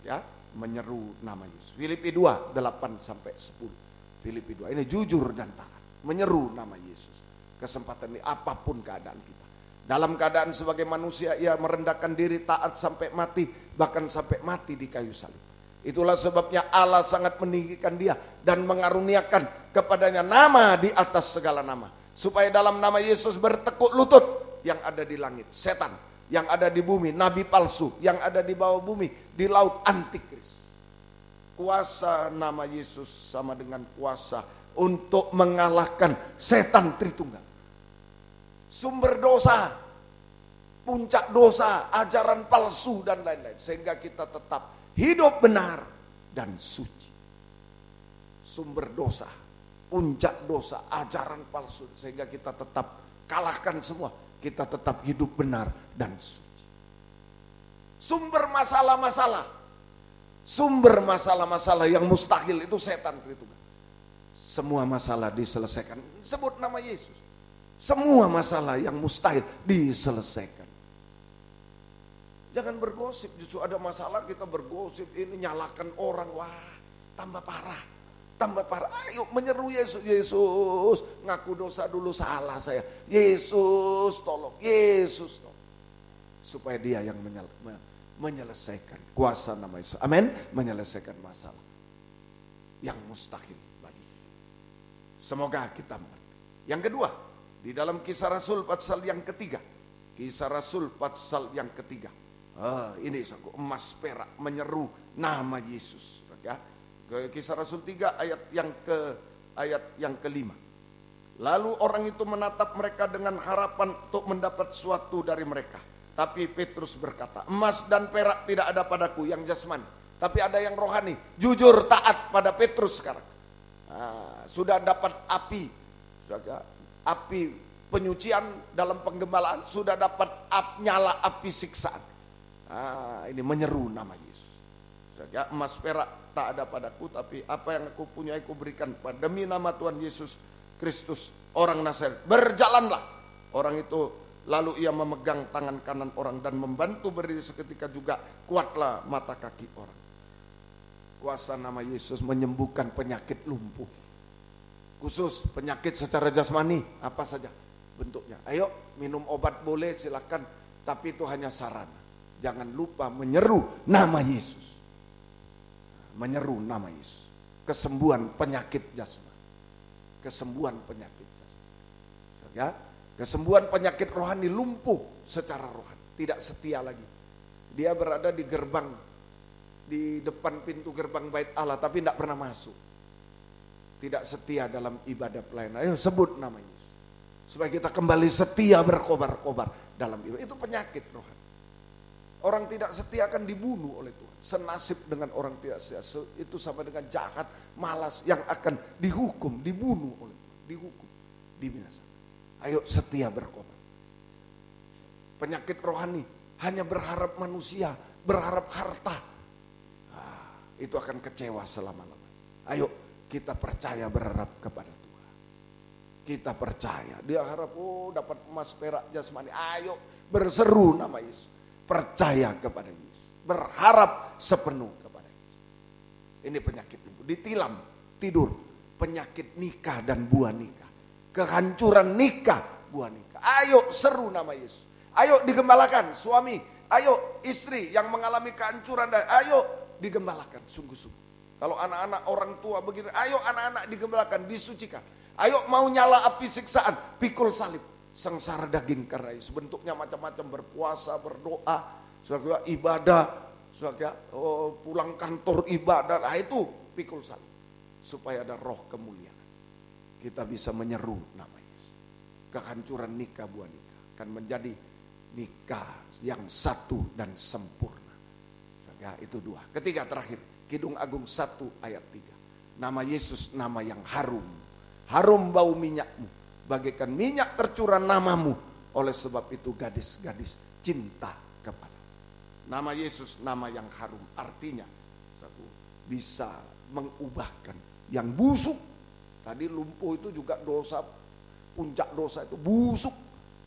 Ya, menyeru nama Yesus. Filipi 2, 8-10. Filipi 2, ini jujur dan taat. Menyeru nama Yesus. Kesempatan ini apapun keadaan kita. Dalam keadaan sebagai manusia, ia merendahkan diri, taat sampai mati. Bahkan sampai mati di kayu salib. Itulah sebabnya Allah sangat meninggikan dia. Dan mengaruniakan kepadanya nama di atas segala nama. Supaya dalam nama Yesus bertekuk lutut. Yang ada di langit, setan. Yang ada di bumi, nabi palsu. Yang ada di bawah bumi, di laut antikris. Kuasa nama Yesus sama dengan kuasa untuk mengalahkan setan Tritunggal. Sumber dosa, puncak dosa, ajaran palsu dan lain-lain. Sehingga kita tetap hidup benar dan suci. Sumber dosa, puncak dosa, ajaran palsu. Sehingga kita tetap kalahkan semua. Kita tetap hidup benar dan suci. Sumber masalah-masalah. Sumber masalah-masalah yang mustahil itu setan Tritunggal. Semua masalah diselesaikan. Sebut nama Yesus. Semua masalah yang mustahil diselesaikan. Jangan bergosip. Justru ada masalah kita bergosip. Ini nyalakan orang. Wah, tambah parah. Tambah parah. Ayo menyeru Yesus. Yesus, ngaku dosa dulu, salah saya. Yesus tolong. Yesus tolong. Supaya dia yang menyelesaikan. Kuasa nama Yesus. Amin. Menyelesaikan masalah yang mustahil bagi kita. Semoga kita mengerti. Yang kedua, di dalam Kisah Rasul pasal yang ketiga. Kisah Rasul pasal yang ketiga. Ini emas perak menyeru nama Yesus. Ya. Kisah Rasul 3 ayat yang kelima. Lalu orang itu menatap mereka dengan harapan untuk mendapat sesuatu dari mereka. Tapi Petrus berkata, emas dan perak tidak ada padaku yang jasmani. Tapi ada yang rohani. Jujur taat pada Petrus sekarang. Sudah dapat api penyucian dalam penggembalaan. Sudah dapat nyala api siksaan. Ini menyeru nama Yesus. Emas perak tak ada padaku, tapi apa yang aku punya aku berikan demi nama Tuhan Yesus Kristus orang Nazaret. Berjalanlah. Orang itu lalu ia memegang tangan kanan orang dan membantu berdiri seketika juga. Kuatlah mata kaki orang. Kuasa nama Yesus menyembuhkan penyakit lumpuh. Khusus penyakit secara jasmani apa saja bentuknya. Ayo minum obat boleh silakan, tapi itu hanya sarana. Jangan lupa menyeru nama Yesus. Menyeru nama Yesus. Kesembuhan penyakit jasmani. Kesembuhan penyakit jasmani. Ya, kesembuhan penyakit rohani, lumpuh secara rohani, tidak setia lagi. Dia berada di gerbang, di depan pintu gerbang bait Allah, tapi tidak pernah masuk. Tidak setia dalam ibadah pelayanan. Ayo sebut nama Yesus. Supaya kita kembali setia berkobar-kobar dalam ibadah. Itu penyakit rohani. Orang tidak setia akan dibunuh oleh Tuhan. Senasib dengan orang tidak setia. Itu sama dengan jahat, malas yang akan dihukum, dibunuh oleh Tuhan. Dihukum, dibinasakan. Ayo setia berkobar. Penyakit rohani hanya berharap manusia, berharap harta. Itu akan kecewa selama-lamanya. Ayo kita percaya berharap kepada Tuhan. Kita percaya. Dia harap dapat emas perak jasmani. Ayo berseru nama Yesus. Percaya kepada Yesus. Berharap sepenuh kepada Yesus. Ini penyakit lumpuh. Ditilam, tidur. Penyakit nikah dan buah nikah. Kehancuran nikah, buah nikah. Ayo seru nama Yesus. Ayo digembalakan suami. Ayo istri yang mengalami kehancuran. Ayo digembalakan sungguh-sungguh. Kalau anak-anak orang tua begini, ayo anak-anak digembalakan, disucikan. Ayo mau nyala api siksaan, pikul salib. Sengsara daging karena Yesus. Bentuknya macam-macam, berpuasa, berdoa, saudara, ibadah, saudara, pulang kantor ibadah. Nah itu pikul salib. Supaya ada roh kemuliaan. Kita bisa menyeru nama Yesus. Kehancuran nikah buah nikah akan menjadi nikah yang satu dan sempurna. Saudara, itu dua. Ketiga terakhir. Kidung Agung 1 ayat 3. Nama Yesus nama yang harum. Harum bau minyakmu. Bagaikan minyak tercurah namamu. Oleh sebab itu gadis-gadis cinta kepada. Nama Yesus nama yang harum. Artinya bisa mengubahkan yang busuk. Tadi lumpuh itu juga dosa. Puncak dosa itu busuk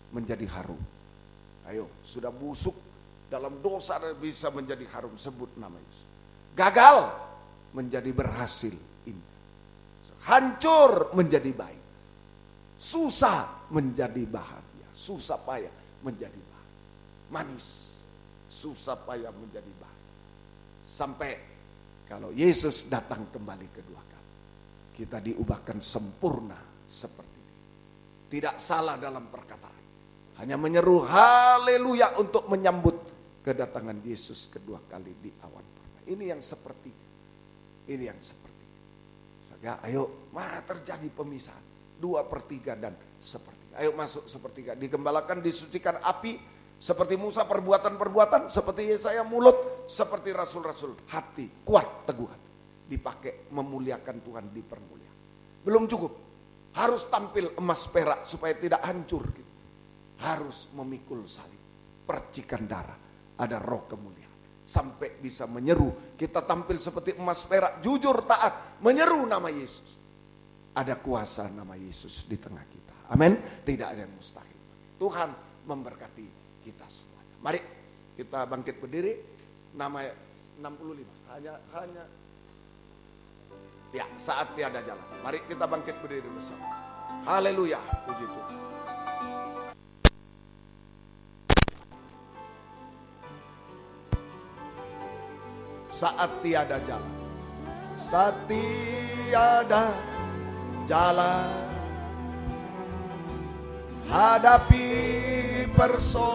menjadi harum. Ayo sudah busuk dalam dosa bisa menjadi harum. Sebut nama Yesus. Gagal menjadi berhasil, indah. Hancur menjadi baik. Susah menjadi bahagia. Susah payah menjadi bahagia. Manis. Susah payah menjadi bahagia. Sampai kalau Yesus datang kembali kedua kali, kita diubahkan sempurna seperti ini. Tidak salah dalam perkataan. Hanya menyeru haleluya untuk menyambut kedatangan Yesus kedua kali di awan. Ini yang sepertiga. Ini yang sepertiga. Ya, ayo, terjadi pemisahan. 2/3 dan sepertiga. Ayo masuk sepertiga. Digembalakan, disucikan api. Seperti Musa perbuatan-perbuatan. Seperti Yesaya mulut. Seperti rasul-rasul hati. Kuat, teguh hati. Dipakai memuliakan Tuhan, dipermuliakan. Belum cukup. Harus tampil emas perak supaya tidak hancur. Gitu. Harus memikul salib. Percikan darah. Ada roh kemuliaan. Sampai bisa menyeru. Kita tampil seperti emas perak. Jujur taat. Menyeru nama Yesus. Ada kuasa nama Yesus di tengah kita. Amin. Tidak ada yang mustahil. Tuhan memberkati kita semuanya. Mari kita bangkit berdiri. Nama 65. Hanya ya, saat tiada jalan. Mari kita bangkit berdiri bersama. Haleluya. Puji Tuhan. Saat tiada jalan. Saat tiada jalan. Hadapi persoalan.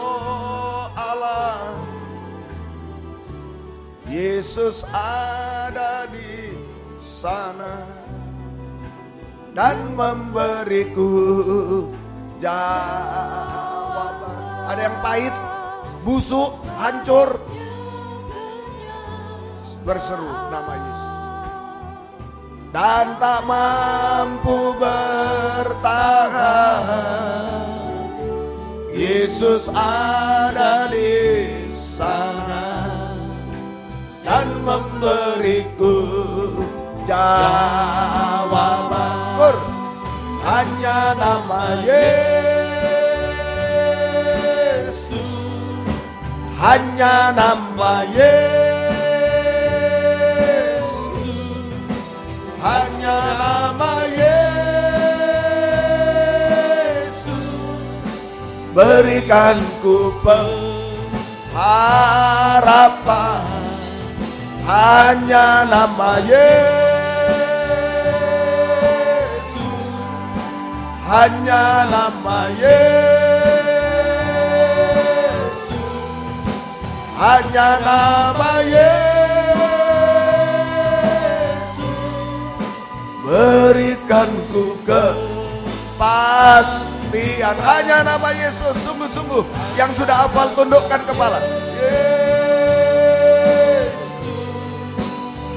Yesus ada di sana. Dan memberiku jawaban. Ada yang pahit, busuk, hancur. Berseru nama Yesus. Dan tak mampu bertahan. Yesus ada di sana. Dan memberiku jawaban. Hanya nama Yesus. Hanya nama Yesus. Hanya nama Yesus berikan ku pengharapan. Hanya nama Yesus. Hanya nama Yesus. Hanya nama Yesus berikan ku kepastian. Hanya nama Yesus. Sungguh-sungguh yang sudah hafal tundukkan kepala. Yesus.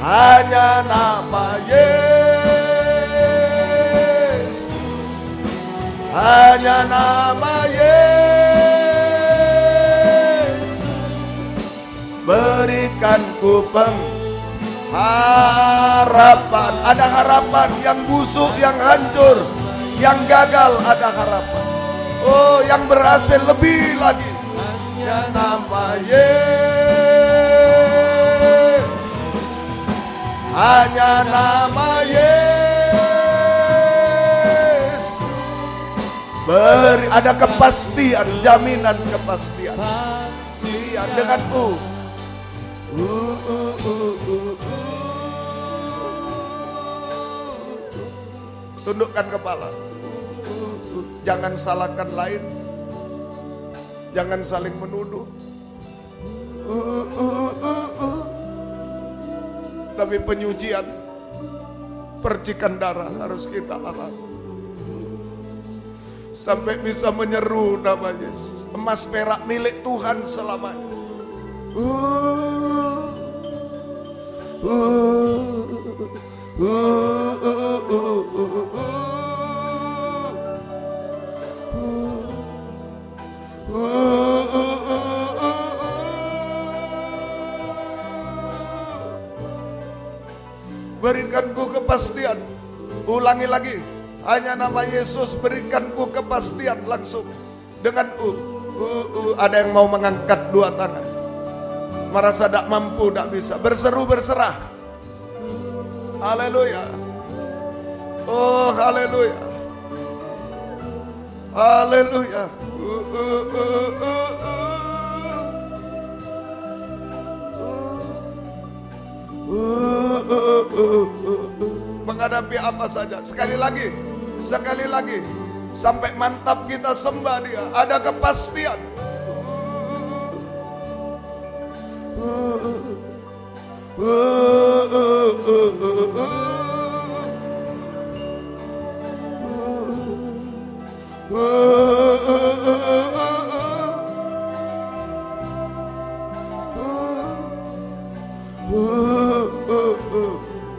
Hanya nama Yesus. Hanya nama Yesus berikan ku harapan. Ada harapan yang busuk, yang hancur, yang gagal, ada harapan. Oh, yang berhasil lebih lagi. Hanya nama Yesus. Hanya nama Yesus beri ada kepastian, jaminan kepastian. Dengan Tundukkan kepala. Jangan salahkan lain. Jangan saling menuduh. Tapi penyucian, percikan darah harus kita alami. Sampai bisa menyeru nama Yesus. Emas perak milik Tuhan selamanya. Berikanku kepastian. Ulangi lagi. Hanya nama Yesus, berikanku kepastian langsung. Dengan ada yang mau mengangkat dua tangan. Merasa tak mampu, tak bisa. Berseru, berserah. Haleluya. Oh, haleluya. Haleluya. Menghadapi apa saja. Sekali lagi. Sekali lagi. Sampai mantap kita sembah Dia. Ada kepastian.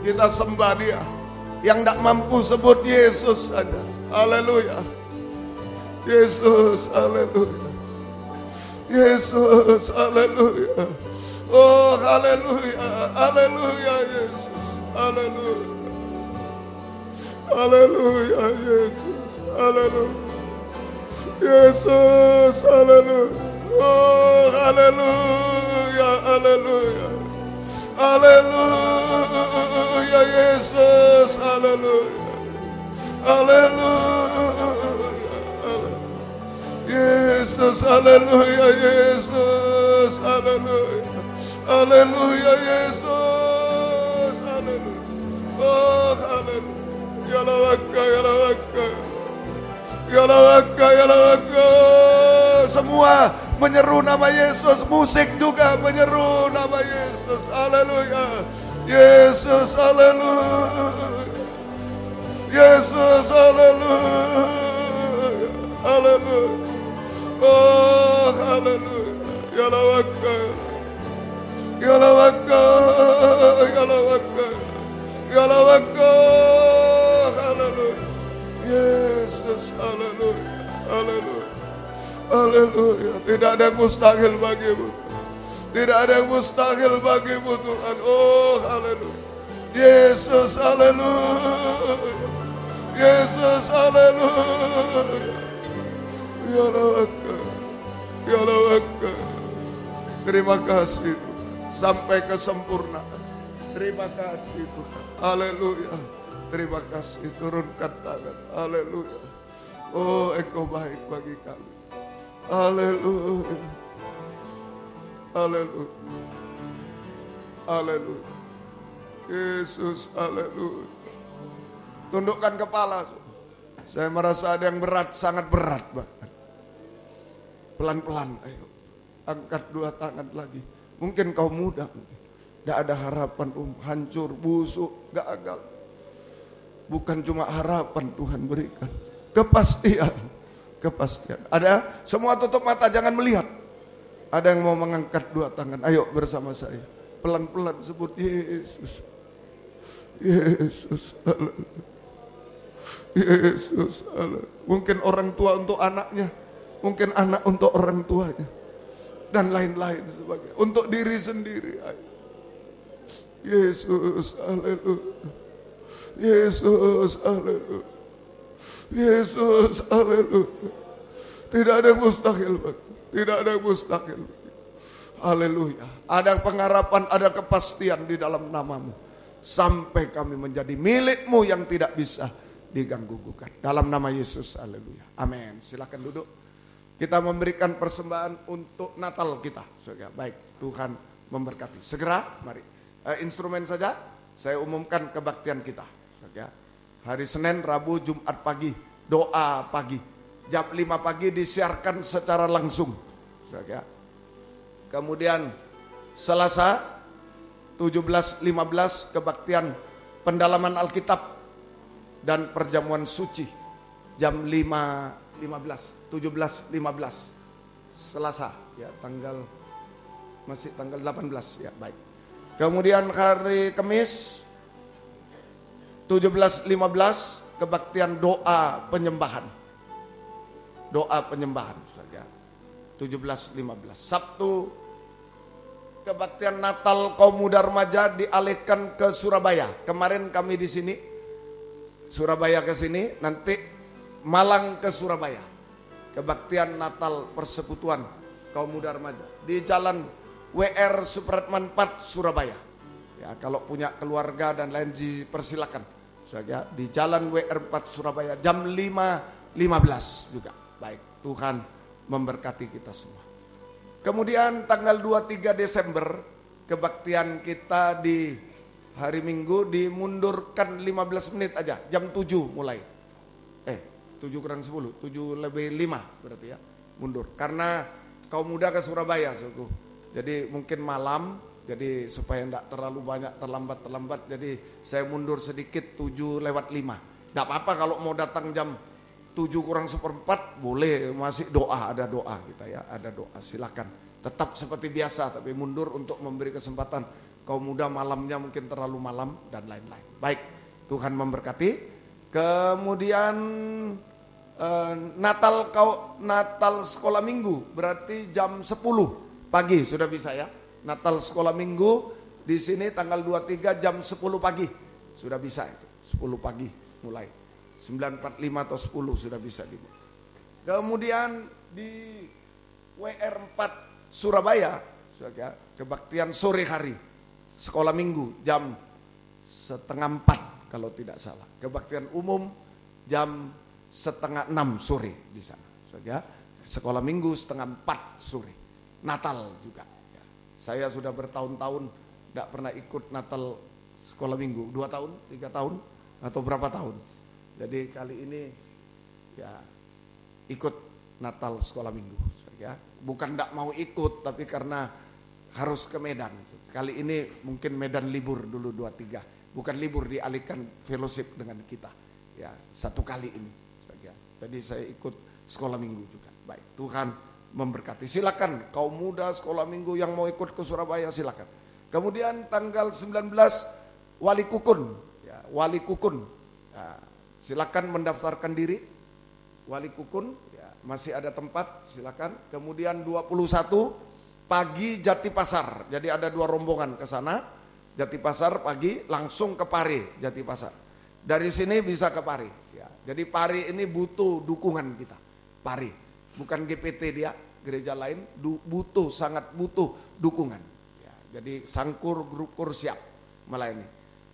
Kita sembah Dia. Yang tak mampu sebut Yesus saja. Haleluya. Yesus, haleluya. Yesus, haleluya. Oh, haleluya. Haleluya Yesus. Haleluya. Haleluya Yesus. Haleluya. Yesus, haleluya. Oh, haleluya. Haleluya. Haleluya Yesus. Haleluya. Haleluya. Yesus, haleluya Yesus. Haleluya. Haleluya Yesus. Haleluya. Oh, haleluya. Ya lawaka, ya lawaka. Ya lawaka, ya lawaka. Semua menyeru nama Yesus. Musik juga menyeru nama Yesus. Haleluya. Yesus, haleluya. Yesus, haleluya. Haleluya. Oh, haleluya. Ya lawaka. Ya lawaka. Ya lawaka. Ya lawaka. Haleluya. Yesus, haleluya. Haleluya. Haleluya. Tidak ada yang mustahil bagimu. Tidak ada yang mustahil bagimu Tuhan. Oh, haleluya. Yesus, haleluya. Yesus, haleluya. Ya lawaka. Ya lawaka. Terima kasih sampai kesempurnaan. Terima kasih Tuhan. Haleluya. Terima kasih. Turunkan tangan. Haleluya. Oh, Engkau baik bagi kami. Haleluya. Haleluya. Haleluya. Yesus, haleluya. Tundukkan kepala. Saya merasa ada yang berat, sangat berat bahkan. Pelan-pelan, ayo. Angkat dua tangan lagi. Mungkin kau muda. Tidak ada harapan, hancur, busuk, gagal. Bukan cuma harapan Tuhan berikan. Kepastian. Kepastian. Ada? Semua tutup mata, jangan melihat. Ada yang mau mengangkat dua tangan. Ayo bersama saya. Pelan-pelan sebut Yesus. Yesus. Yesus. Mungkin orang tua untuk anaknya. Mungkin anak untuk orang tuanya. Dan lain-lain sebagainya. Untuk diri sendiri. Ayo. Yesus. Haleluya. Yesus. Haleluya. Yesus. Haleluya. Tidak ada yang mustahil. Tidak ada yang mustahil. Haleluya. Ada pengharapan, ada kepastian di dalam namamu. Sampai kami menjadi milikmu yang tidak bisa diganggu-gugat. Dalam nama Yesus. Haleluya. Amin. Silakan duduk. Kita memberikan persembahan untuk Natal kita. Baik, Tuhan memberkati. Segera, mari. Instrumen saja, saya umumkan kebaktian kita. Ya. Hari Senin, Rabu, Jumat pagi, doa pagi. Jam 5 pagi disiarkan secara langsung. Ya. Kemudian Selasa 17.15 kebaktian pendalaman Alkitab dan perjamuan suci jam 17.15 Selasa ya, masih tanggal 18 ya, baik. Kemudian hari Kamis 17.15 kebaktian doa penyembahan saja 17.15. Sabtu kebaktian Natal kaum muda remaja dialihkan ke Surabaya. Kemarin kami di sini, Surabaya ke sini, nanti Malang ke Surabaya. Kebaktian Natal persekutuan kaum muda remaja di Jalan WR Supratman 4 Surabaya. Ya, kalau punya keluarga dan lain dipersilakan. Saja di Jalan WR 4 Surabaya jam 5.15 juga. Baik, Tuhan memberkati kita semua. Kemudian tanggal 23 Desember kebaktian kita di hari Minggu dimundurkan 15 menit aja, jam 7 mulai. 7 kurang 10, 7 lebih 5 berarti ya, mundur. Karena kaum muda ke Surabaya, suku. Jadi mungkin malam, jadi supaya tidak terlalu banyak terlambat, jadi saya mundur sedikit 7 lewat 5. Tidak apa-apa kalau mau datang jam 7 kurang 1/4 boleh, masih doa, ada doa kita ya, ada doa, silakan. Tetap seperti biasa tapi mundur untuk memberi kesempatan kaum muda malamnya mungkin terlalu malam dan lain-lain. Baik, Tuhan memberkati. Kemudian Natal sekolah minggu berarti jam 10 pagi sudah bisa ya. Natal sekolah minggu di sini tanggal 23 jam 10 pagi sudah bisa itu. 10 pagi mulai. 9.45 atau 10 sudah bisa dibuat. Kemudian di WR4 Surabaya kebaktian sore hari sekolah minggu jam 3:30 kalau tidak salah. Kebaktian umum jam 5:30 sore di sana. Sekolah minggu 3:30 sore. Natal juga. Ya. Saya sudah bertahun-tahun tidak pernah ikut Natal sekolah minggu. 2 tahun, 3 tahun atau berapa tahun. Jadi kali ini ya ikut Natal sekolah minggu. Ya. Bukan tidak mau ikut tapi karena harus ke Medan. Kali ini mungkin Medan libur dulu 2-3. Bukan libur, dialihkan fellowship dengan kita. Ya, 1 kali ini. Jadi saya ikut sekolah minggu juga. Baik, Tuhan memberkati. Silakan kaum muda sekolah minggu yang mau ikut ke Surabaya silakan. Kemudian tanggal 19 Wali Kukun. Ya, Wali Kukun. Ya, silakan mendaftarkan diri. Wali Kukun. Ya, masih ada tempat, silakan. Kemudian 21 pagi Jatipasar. Jadi ada 2 rombongan ke sana. Jatipasar pagi langsung ke Pare Jatipasar. Dari sini bisa ke Pare. Ya. Jadi Pare ini butuh dukungan kita. Pare, bukan GPT dia, gereja lain butuh, sangat butuh dukungan. Ya. Jadi Sangkur grup kur siap melayani.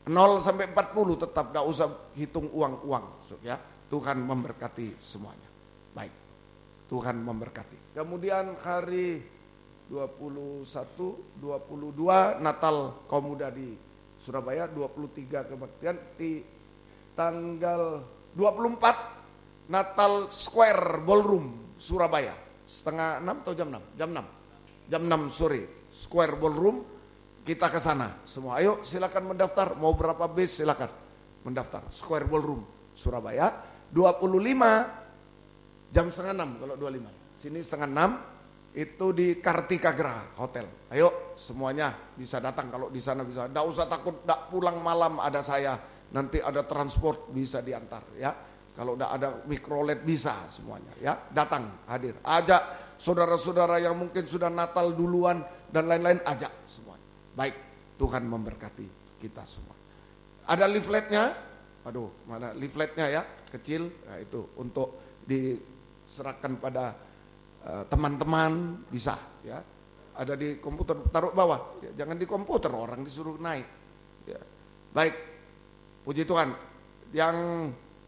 0 sampai 40 tetap tidak usah hitung uang-uang. Ya. Tuhan memberkati semuanya. Baik, Tuhan memberkati. Kemudian hari 21, 22 Natal kaum muda di Surabaya, 23 kebaktian di tanggal 24 Natal Square Ballroom Surabaya. 5:30 atau jam 6? Jam 6 sore Square Ballroom kita ke sana semua. Ayo silakan mendaftar, mau berapa bis silakan mendaftar. Square Ballroom Surabaya 25 jam 5:30 kalau 25. Sini 5:30 itu di Kartika Graha Hotel. Ayo semuanya bisa datang kalau di sana bisa. Tidak usah takut, tidak pulang malam ada saya. Nanti ada transport bisa diantar ya. Kalau tidak ada mikrolet bisa semuanya ya. Datang hadir. Ajak saudara-saudara yang mungkin sudah Natal duluan dan lain-lain, ajak semuanya. Baik, Tuhan memberkati kita semua. Ada leafletnya. Aduh, mana leafletnya ya? Kecil. Nah, itu untuk diserahkan pada teman-teman bisa ya, ada di komputer, taruh bawah ya, jangan di komputer, orang disuruh naik ya. Baik, puji Tuhan. Yang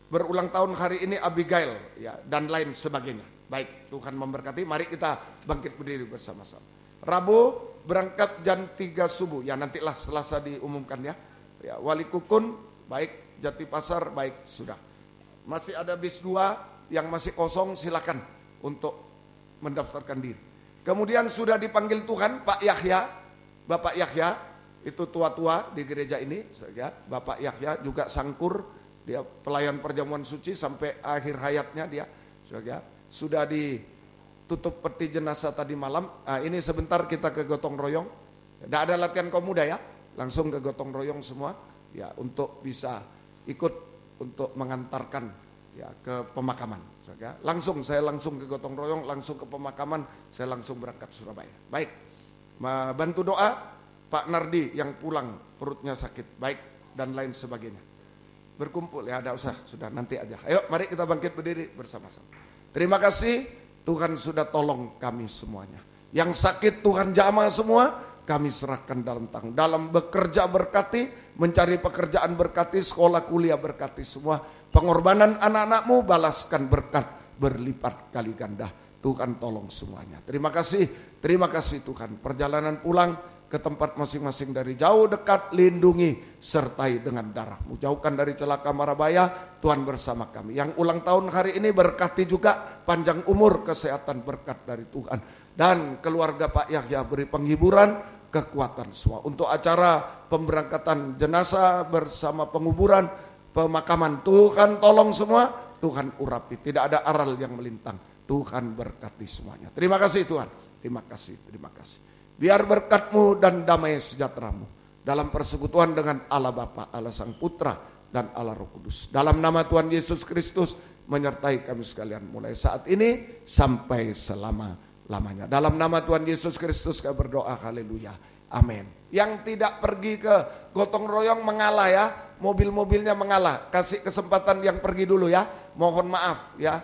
berulang tahun hari ini Abigail ya, dan lain sebagainya. Baik, Tuhan memberkati. Mari kita bangkit berdiri bersama-sama. Rabu berangkat jam 3 subuh. Ya nantilah Selasa diumumkan ya. Ya, Wali Kukun baik, Jati Pasar baik, sudah. Masih ada bis 2 yang masih kosong, silakan untuk mendaftarkan diri. Kemudian sudah dipanggil Tuhan Pak Yahya, Bapak Yahya, itu tua-tua di gereja ini, ya. Bapak Yahya juga sangkur, dia pelayan perjamuan suci sampai akhir hayatnya dia, ya. Sudah ditutup peti jenazah tadi malam. Ini sebentar kita ke gotong royong. Tidak ada latihan kaum muda ya, langsung ke gotong royong semua, ya, untuk bisa ikut untuk mengantarkan ya ke pemakaman. Ya. Saya langsung ke gotong royong, langsung ke pemakaman, saya langsung berangkat Surabaya. Baik, bantu doa Pak Nardi yang pulang perutnya sakit, baik, dan lain sebagainya. Berkumpul ya, ada usah, sudah nanti aja. Ayo mari kita bangkit berdiri bersama-sama. Terima kasih Tuhan sudah tolong kami semuanya. Yang sakit Tuhan jamah semua, kami serahkan dalam tangan. Dalam bekerja berkati, mencari pekerjaan berkati, sekolah kuliah berkati semua. Pengorbanan anak-anakmu balaskan berkat berlipat kali ganda. Tuhan tolong semuanya. Terima kasih Tuhan. Perjalanan pulang ke tempat masing-masing dari jauh dekat, lindungi sertai dengan darah-Mu. Jauhkan dari celaka mara bahaya, Tuhan bersama kami. Yang ulang tahun hari ini berkati juga, panjang umur, kesehatan, berkat dari Tuhan. Dan keluarga Pak Yahya beri penghiburan, kekuatan semua. Untuk acara pemberangkatan jenazah bersama penguburan, pemakaman, Tuhan tolong semua, Tuhan urapi. Tidak ada aral yang melintang, Tuhan berkati semuanya. Terima kasih Tuhan, terima kasih. Biar berkat-Mu dan damai sejahtera-Mu dalam persekutuan dengan Allah Bapa, Allah Sang Putra, dan Allah Roh Kudus. Dalam nama Tuhan Yesus Kristus menyertai kami sekalian mulai saat ini sampai selama-lamanya. Dalam nama Tuhan Yesus Kristus kami berdoa, haleluya, amin. Yang tidak pergi ke gotong royong mengalah ya, mobil-mobilnya mengalah. Kasih kesempatan yang pergi dulu ya, mohon maaf ya.